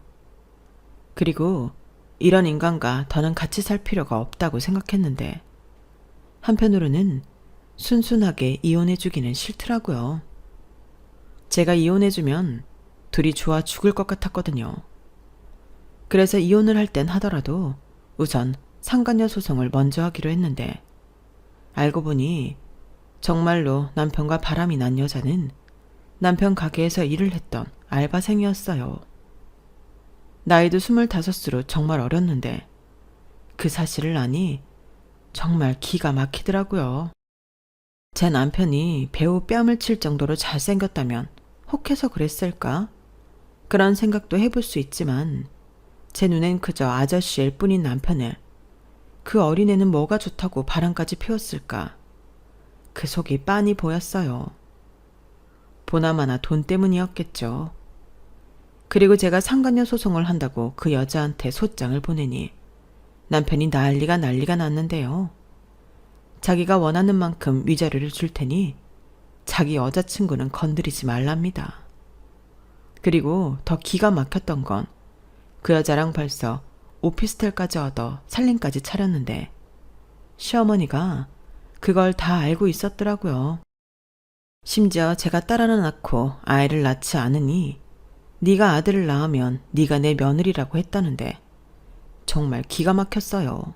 A: 그리고 이런 인간과 더는 같이 살 필요가 없다고 생각했는데 한편으로는 순순하게 이혼해주기는 싫더라고요. 제가 이혼해주면 둘이 좋아 죽을 것 같았거든요. 그래서 이혼을 할 땐 하더라도 우선 상간녀 소송을 먼저 하기로 했는데 알고 보니 정말로 남편과 바람이 난 여자는 남편 가게에서 일을 했던 알바생이었어요. 나이도 25으로 정말 어렸는데 그 사실을 아니 정말 기가 막히더라고요. 제 남편이 배우 뺨을 칠 정도로 잘생겼다면 혹해서 그랬을까? 그런 생각도 해볼 수 있지만 제 눈엔 그저 아저씨일 뿐인 남편을 그 어린애는 뭐가 좋다고 바람까지 피웠을까? 그 속이 빤히 보였어요. 보나마나 돈 때문이었겠죠. 그리고 제가 상간녀 소송을 한다고 그 여자한테 소장을 보내니 남편이 난리가 났는데요. 자기가 원하는 만큼 위자료를 줄 테니 자기 여자친구는 건드리지 말랍니다. 그리고 더 기가 막혔던 건 그 여자랑 벌써 오피스텔까지 얻어 살림까지 차렸는데 시어머니가 그걸 다 알고 있었더라고요. 심지어 제가 딸 하나 낳고 아이를 낳지 않으니 네가 아들을 낳으면 네가 내 며느리라고 했다는데 정말 기가 막혔어요.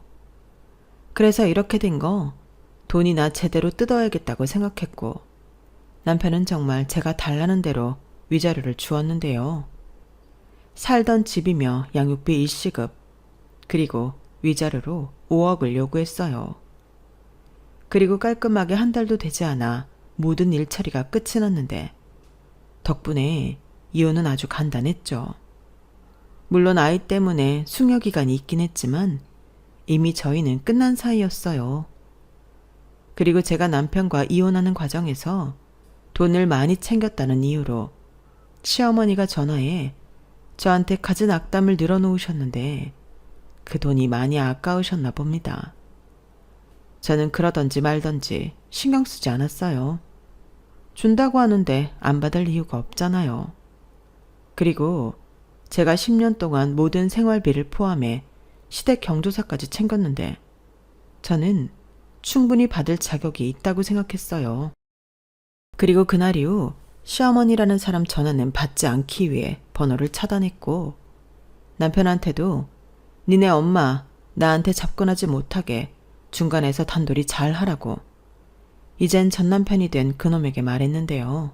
A: 그래서 이렇게 된 거 돈이나 제대로 뜯어야겠다고 생각했고 남편은 정말 제가 달라는 대로 위자료를 주었는데요. 살던 집이며 양육비 일시급 그리고 위자료로 5억을 요구했어요. 그리고 깔끔하게 한 달도 되지 않아 모든 일 처리가 끝이 났는데 덕분에 이혼은 아주 간단했죠. 물론 아이 때문에 숙려기간이 있긴 했지만 이미 저희는 끝난 사이였어요. 그리고 제가 남편과 이혼하는 과정에서 돈을 많이 챙겼다는 이유로 시어머니가 전화해 저한테 가진 악담을 늘어놓으셨는데 그 돈이 많이 아까우셨나 봅니다. 저는 그러던지 말던지 신경 쓰지 않았어요. 준다고 하는데 안 받을 이유가 없잖아요. 그리고 제가 10년 동안 모든 생활비를 포함해 시댁 경조사까지 챙겼는데 저는 충분히 받을 자격이 있다고 생각했어요. 그리고 그날 이후 시어머니라는 사람 전화는 받지 않기 위해 번호를 차단했고 남편한테도 니네 엄마 나한테 접근하지 못하게 중간에서 단돌이 잘 하라고 이젠 전남편이 된 그놈에게 말했는데요.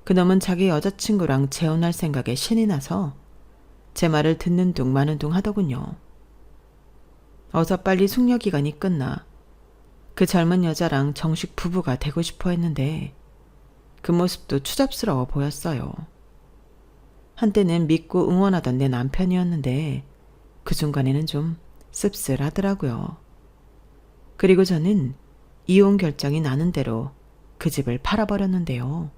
A: 그놈은 자기 여자친구랑 재혼할 생각에 신이 나서 제 말을 듣는 둥 마는 둥 하더군요. 어서 빨리 숙려기간이 끝나 그 젊은 여자랑 정식 부부가 되고 싶어 했는데 그 모습도 추잡스러워 보였어요. 한때는 믿고 응원하던 내 남편이었는데 그 순간에는 좀 씁쓸하더라고요. 그리고 저는 이혼 결정이 나는 대로 그 집을 팔아버렸는데요.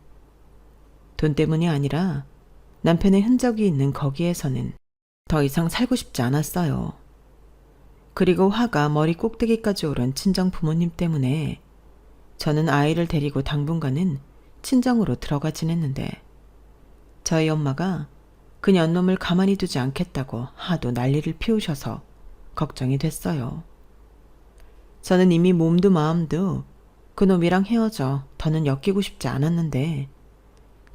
A: 돈 때문이 아니라 남편의 흔적이 있는 거기에서는 더 이상 살고 싶지 않았어요. 그리고 화가 머리 꼭대기까지 오른 친정 부모님 때문에 저는 아이를 데리고 당분간은 친정으로 들어가 지냈는데 저희 엄마가 그 년놈을 가만히 두지 않겠다고 하도 난리를 피우셔서 걱정이 됐어요. 저는 이미 몸도 마음도 그놈이랑 헤어져 더는 엮이고 싶지 않았는데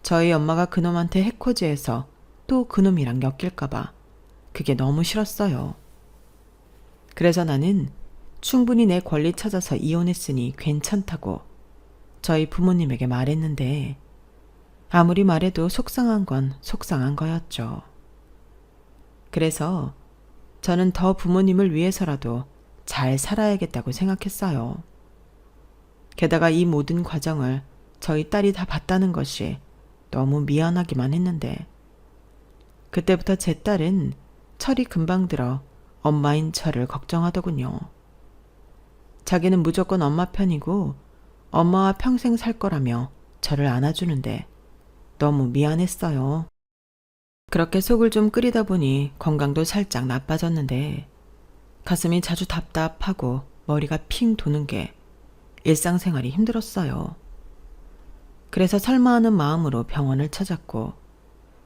A: 저희 엄마가 그놈한테 해코지해서 또 그놈이랑 엮일까봐 그게 너무 싫었어요. 그래서 나는 충분히 내 권리 찾아서 이혼했으니 괜찮다고 저희 부모님에게 말했는데 아무리 말해도 속상한 건 속상한 거였죠. 그래서 저는 더 부모님을 위해서라도 잘 살아야겠다고 생각했어요. 게다가 이 모든 과정을 저희 딸이 다 봤다는 것이 너무 미안하기만 했는데 그때부터 제 딸은 철이 금방 들어 엄마인 저를 걱정하더군요. 자기는 무조건 엄마 편이고 엄마와 평생 살 거라며 저를 안아주는데 너무 미안했어요. 그렇게 속을 좀 끓이다 보니 건강도 살짝 나빠졌는데 가슴이 자주 답답하고 머리가 핑 도는 게 일상생활이 힘들었어요. 그래서 설마하는 마음으로 병원을 찾았고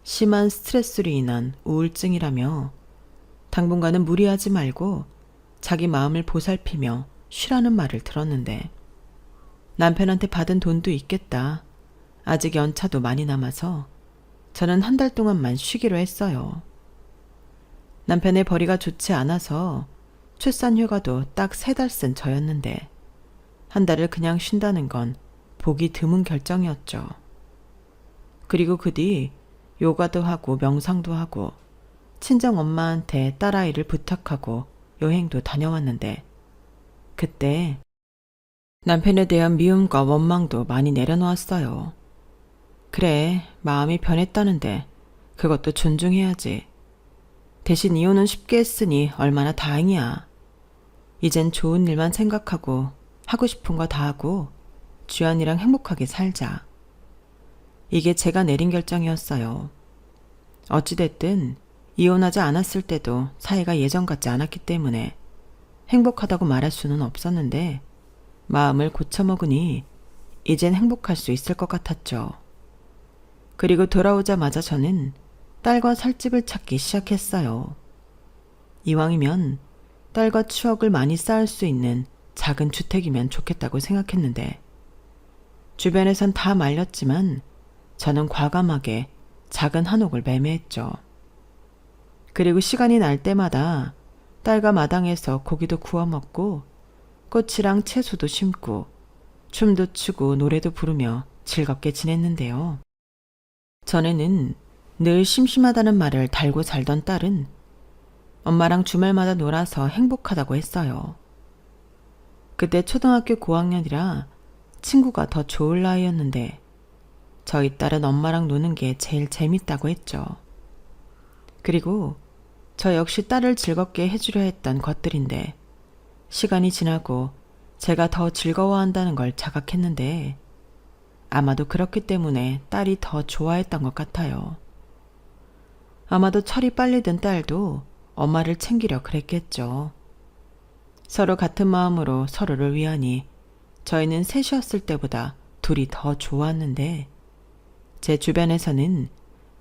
A: 심한 스트레스로 인한 우울증이라며 당분간은 무리하지 말고 자기 마음을 보살피며 쉬라는 말을 들었는데 남편한테 받은 돈도 있겠다. 아직 연차도 많이 남아서 저는 한 달 동안만 쉬기로 했어요. 남편의 벌이가 좋지 않아서 출산 휴가도 딱 3달 쓴 저였는데 한 달을 그냥 쉰다는 건 보기 드문 결정이었죠. 그리고 그 뒤 요가도 하고 명상도 하고 친정 엄마한테 딸아이를 부탁하고 여행도 다녀왔는데 그때 남편에 대한 미움과 원망도 많이 내려놓았어요. 그래, 마음이 변했다는데 그것도 존중해야지. 대신 이혼은 쉽게 했으니 얼마나 다행이야. 이젠 좋은 일만 생각하고 하고 싶은 거 다 하고 주연이랑 행복하게 살자. 이게 제가 내린 결정이었어요. 어찌됐든 이혼하지 않았을 때도 사이가 예전 같지 않았기 때문에 행복하다고 말할 수는 없었는데 마음을 고쳐먹으니 이젠 행복할 수 있을 것 같았죠. 그리고 돌아오자마자 저는 딸과 살집을 찾기 시작했어요. 이왕이면 딸과 추억을 많이 쌓을 수 있는 작은 주택이면 좋겠다고 생각했는데 주변에선 다 말렸지만 저는 과감하게 작은 한옥을 매매했죠. 그리고 시간이 날 때마다 딸과 마당에서 고기도 구워 먹고 꽃이랑 채소도 심고 춤도 추고 노래도 부르며 즐겁게 지냈는데요. 전에는 늘 심심하다는 말을 달고 살던 딸은 엄마랑 주말마다 놀아서 행복하다고 했어요. 그때 초등학교 고학년이라 친구가 더 좋을 나이였는데 저희 딸은 엄마랑 노는 게 제일 재밌다고 했죠. 그리고 저 역시 딸을 즐겁게 해주려 했던 것들인데 시간이 지나고 제가 더 즐거워한다는 걸 자각했는데 아마도 그렇기 때문에 딸이 더 좋아했던 것 같아요. 아마도 철이 빨리 든 딸도 엄마를 챙기려 그랬겠죠. 서로 같은 마음으로 서로를 위하니 저희는 셋이었을 때보다 둘이 더 좋았는데 제 주변에서는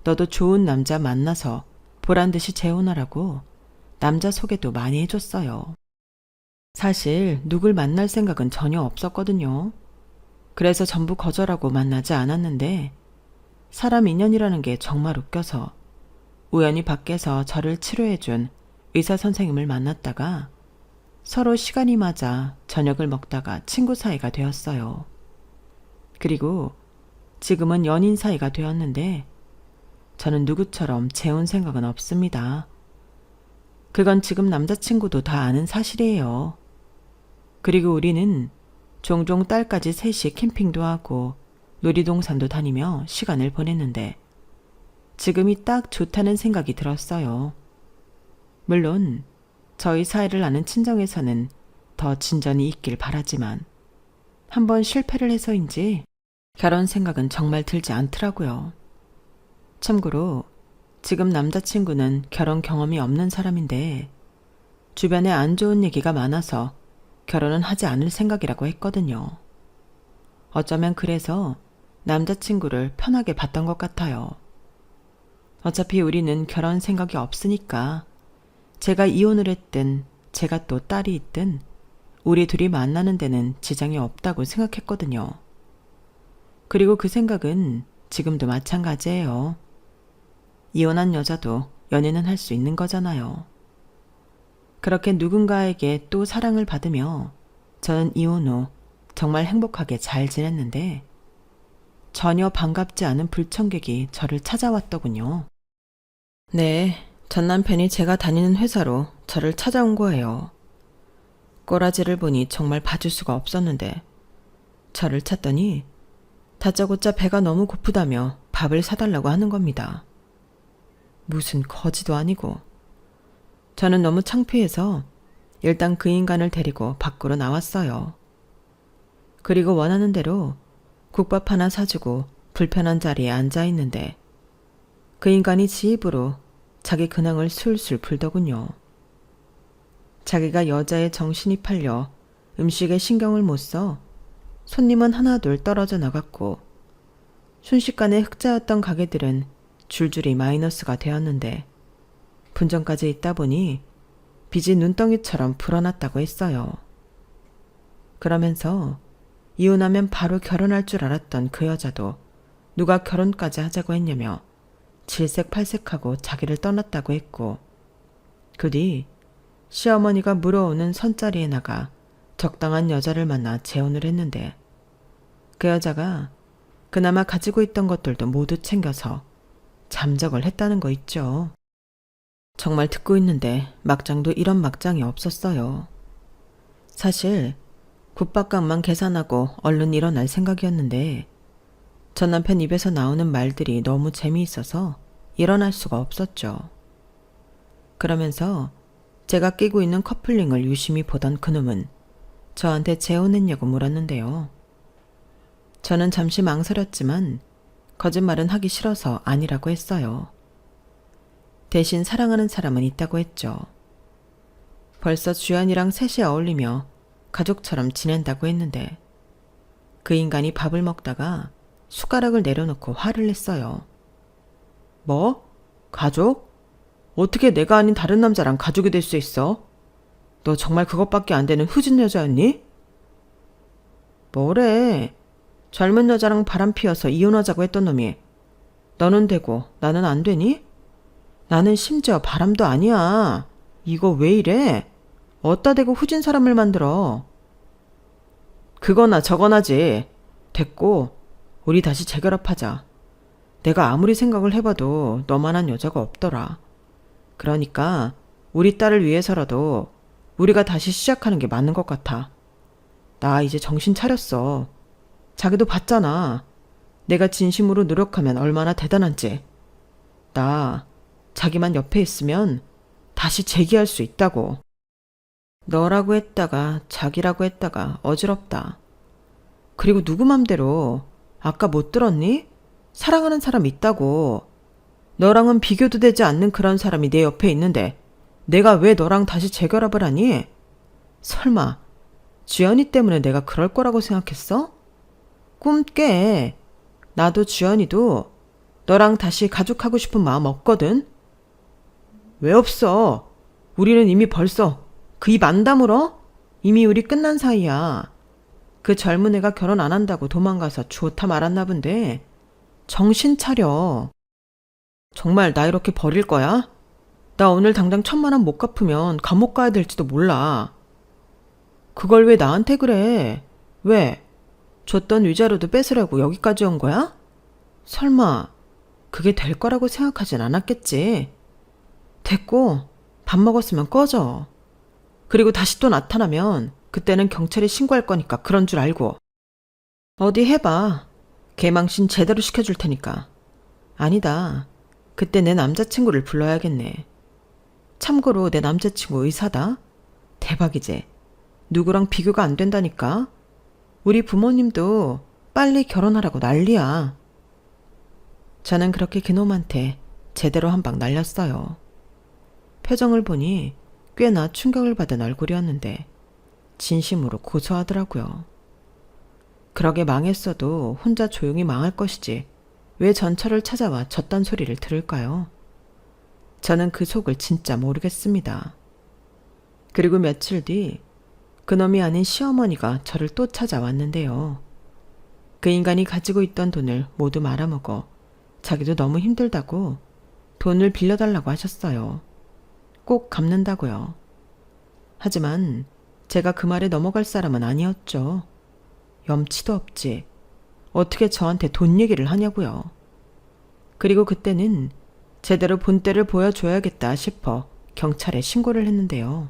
A: 너도 좋은 남자 만나서 보란듯이 재혼하라고 남자 소개도 많이 해줬어요. 사실 누굴 만날 생각은 전혀 없었거든요. 그래서 전부 거절하고 만나지 않았는데 사람 인연이라는 게 정말 웃겨서 우연히 밖에서 저를 치료해준 의사 선생님을 만났다가 서로 시간이 맞아 저녁을 먹다가 친구 사이가 되었어요. 그리고 지금은 연인 사이가 되었는데 저는 누구처럼 재혼 생각은 없습니다. 그건 지금 남자친구도 다 아는 사실이에요. 그리고 우리는 종종 딸까지 셋이 캠핑도 하고 놀이동산도 다니며 시간을 보냈는데 지금이 딱 좋다는 생각이 들었어요. 물론 저희 사이를 아는 친정에서는 더 진전이 있길 바라지만 한번 실패를 해서인지 결혼 생각은 정말 들지 않더라고요. 참고로 지금 남자친구는 결혼 경험이 없는 사람인데 주변에 안 좋은 얘기가 많아서 결혼은 하지 않을 생각이라고 했거든요. 어쩌면 그래서 남자친구를 편하게 봤던 것 같아요. 어차피 우리는 결혼 생각이 없으니까 제가 이혼을 했든 제가 또 딸이 있든 우리 둘이 만나는 데는 지장이 없다고 생각했거든요. 그리고 그 생각은 지금도 마찬가지예요. 이혼한 여자도 연애는 할 수 있는 거잖아요. 그렇게 누군가에게 또 사랑을 받으며 저는 이혼 후 정말 행복하게 잘 지냈는데 전혀 반갑지 않은 불청객이 저를 찾아왔더군요. 네, 전 남편이 제가 다니는 회사로 저를 찾아온 거예요. 꼬라지를 보니 정말 봐줄 수가 없었는데 저를 찾더니 다짜고짜 배가 너무 고프다며 밥을 사달라고 하는 겁니다. 무슨 거지도 아니고. 저는 너무 창피해서 일단 그 인간을 데리고 밖으로 나왔어요. 그리고 원하는 대로 국밥 하나 사주고 불편한 자리에 앉아 있는데 그 인간이 지 입으로 자기 근황을 술술 풀더군요. 자기가 여자의 정신이 팔려 음식에 신경을 못 써 손님은 하나둘 떨어져 나갔고 순식간에 흑자였던 가게들은 줄줄이 마이너스가 되었는데 분전까지 있다 보니 빚이 눈덩이처럼 불어났다고 했어요. 그러면서 이혼하면 바로 결혼할 줄 알았던 그 여자도 누가 결혼까지 하자고 했냐며 질색팔색하고 자기를 떠났다고 했고 그 뒤 시어머니가 물어오는 선자리에 나가 적당한 여자를 만나 재혼을 했는데 그 여자가 그나마 가지고 있던 것들도 모두 챙겨서 잠적을 했다는 거 있죠. 정말 듣고 있는데 막장도 이런 막장이 없었어요. 사실 국밥값만 계산하고 얼른 일어날 생각이었는데 전 남편 입에서 나오는 말들이 너무 재미있어서 일어날 수가 없었죠. 그러면서 제가 끼고 있는 커플링을 유심히 보던 그놈은 저한테 재혼했냐고 물었는데요. 저는 잠시 망설였지만 거짓말은 하기 싫어서 아니라고 했어요. 대신 사랑하는 사람은 있다고 했죠. 벌써 주연이랑 셋이 어울리며 가족처럼 지낸다고 했는데 그 인간이 밥을 먹다가 숟가락을 내려놓고 화를 냈어요. 뭐? 가족? 어떻게 내가 아닌 다른 남자랑 가족이 될 수 있어? 너 정말 그것밖에 안 되는 후진 여자였니? 뭐래? 젊은 여자랑 바람 피워서 이혼하자고 했던 놈이 너는 되고 나는 안 되니? 나는 심지어 바람도 아니야. 이거 왜 이래? 어따 대고 후진 사람을 만들어. 그거나 저거나지. 됐고, 우리 다시 재결합하자. 내가 아무리 생각을 해봐도 너만한 여자가 없더라. 그러니까 우리 딸을 위해서라도 우리가 다시 시작하는 게 맞는 것 같아. 나 이제 정신 차렸어. 자기도 봤잖아. 내가 진심으로 노력하면 얼마나 대단한지. 나 자기만 옆에 있으면 다시 재기할 수 있다고. 너라고 했다가 자기라고 했다가 어지럽다. 그리고 누구 맘대로 아까 못 들었니? 사랑하는 사람 있다고. 너랑은 비교도 되지 않는 그런 사람이 내 옆에 있는데 내가 왜 너랑 다시 재결합을 하니? 설마 주연이 때문에 내가 그럴 거라고 생각했어? 꿈 깨. 나도 주연이도 너랑 다시 가족하고 싶은 마음 없거든? 왜 없어? 우리는 이미 벌써 그 입 안 다물어? 이미 우리 끝난 사이야. 그 젊은 애가 결혼 안 한다고 도망가서 좋다 말았나 본데 정신 차려. 정말 나 이렇게 버릴 거야? 나 오늘 당장 1,000만 원 못 갚으면 감옥 가야 될지도 몰라. 그걸 왜 나한테 그래? 왜? 줬던 위자료도 뺏으려고 여기까지 온 거야? 설마 그게 될 거라고 생각하진 않았겠지. 됐고 밥 먹었으면 꺼져. 그리고 다시 또 나타나면 그때는 경찰에 신고할 거니까 그런 줄 알고. 어디 해봐. 개망신 제대로 시켜줄 테니까. 아니다. 그때 내 남자친구를 불러야겠네. 참고로 내 남자친구 의사다. 대박이지. 누구랑 비교가 안 된다니까. 우리 부모님도 빨리 결혼하라고 난리야. 저는 그렇게 그놈한테 제대로 한 방 날렸어요. 표정을 보니 꽤나 충격을 받은 얼굴이었는데 진심으로 고소하더라고요. 그러게 망했어도 혼자 조용히 망할 것이지 왜 전철을 찾아와 저딴 소리를 들을까요? 저는 그 속을 진짜 모르겠습니다. 그리고 며칠 뒤 그놈이 아닌 시어머니가 저를 또 찾아왔는데요. 그 인간이 가지고 있던 돈을 모두 말아먹어 자기도 너무 힘들다고 돈을 빌려달라고 하셨어요. 꼭 갚는다고요. 하지만 제가 그 말에 넘어갈 사람은 아니었죠. 염치도 없지. 어떻게 저한테 돈 얘기를 하냐고요. 그리고 그때는 제대로 본때를 보여줘야겠다 싶어 경찰에 신고를 했는데요.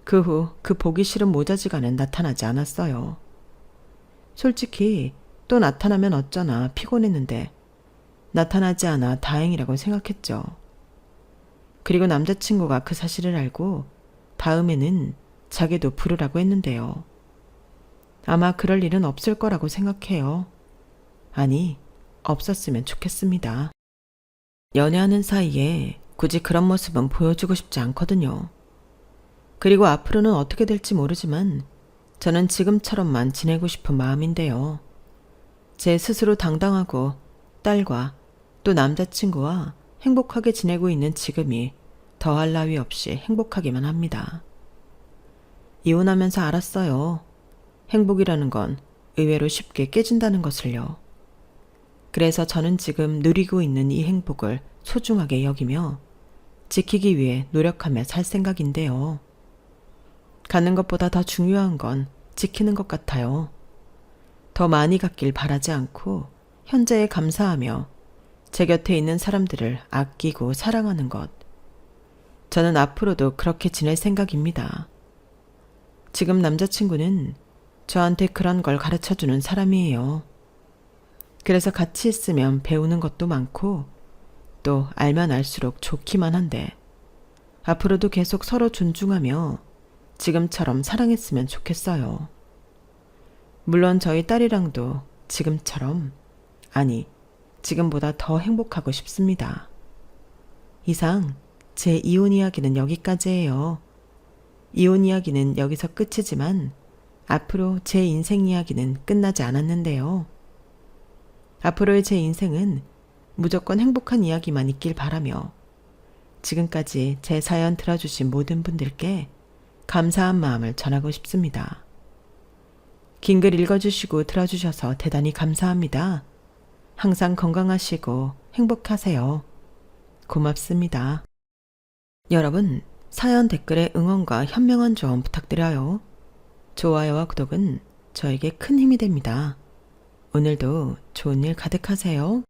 A: 그 후 그 보기 싫은 모자지간은 나타나지 않았어요. 솔직히 또 나타나면 어쩌나 피곤했는데 나타나지 않아 다행이라고 생각했죠. 그리고 남자친구가 그 사실을 알고 다음에는 자기도 부르라고 했는데요. 아마 그럴 일은 없을 거라고 생각해요. 아니, 없었으면 좋겠습니다. 연애하는 사이에 굳이 그런 모습은 보여주고 싶지 않거든요. 그리고 앞으로는 어떻게 될지 모르지만 저는 지금처럼만 지내고 싶은 마음인데요. 제 스스로 당당하고 딸과 또 남자친구와 행복하게 지내고 있는 지금이 더할 나위 없이 행복하기만 합니다. 이혼하면서 알았어요. 행복이라는 건 의외로 쉽게 깨진다는 것을요. 그래서 저는 지금 누리고 있는 이 행복을 소중하게 여기며 지키기 위해 노력하며 살 생각인데요. 갖는 것보다 더 중요한 건 지키는 것 같아요. 더 많이 갖길 바라지 않고 현재에 감사하며 제 곁에 있는 사람들을 아끼고 사랑하는 것. 저는 앞으로도 그렇게 지낼 생각입니다. 지금 남자친구는 저한테 그런 걸 가르쳐주는 사람이에요. 그래서 같이 있으면 배우는 것도 많고 또 알면 알수록 좋기만 한데 앞으로도 계속 서로 존중하며 지금처럼 사랑했으면 좋겠어요. 물론 저희 딸이랑도 지금처럼, 아니, 지금보다 더 행복하고 싶습니다. 이상 제 이혼 이야기는 여기까지예요. 이혼 이야기는 여기서 끝이지만 앞으로 제 인생 이야기는 끝나지 않았는데요. 앞으로의 제 인생은 무조건 행복한 이야기만 있길 바라며 지금까지 제 사연 들어주신 모든 분들께 감사한 마음을 전하고 싶습니다. 긴 글 읽어주시고 들어주셔서 대단히 감사합니다. 항상 건강하시고 행복하세요. 고맙습니다. 여러분, 사연 댓글에 응원과 현명한 조언 부탁드려요. 좋아요와 구독은 저에게 큰 힘이 됩니다. 오늘도 좋은 일 가득하세요.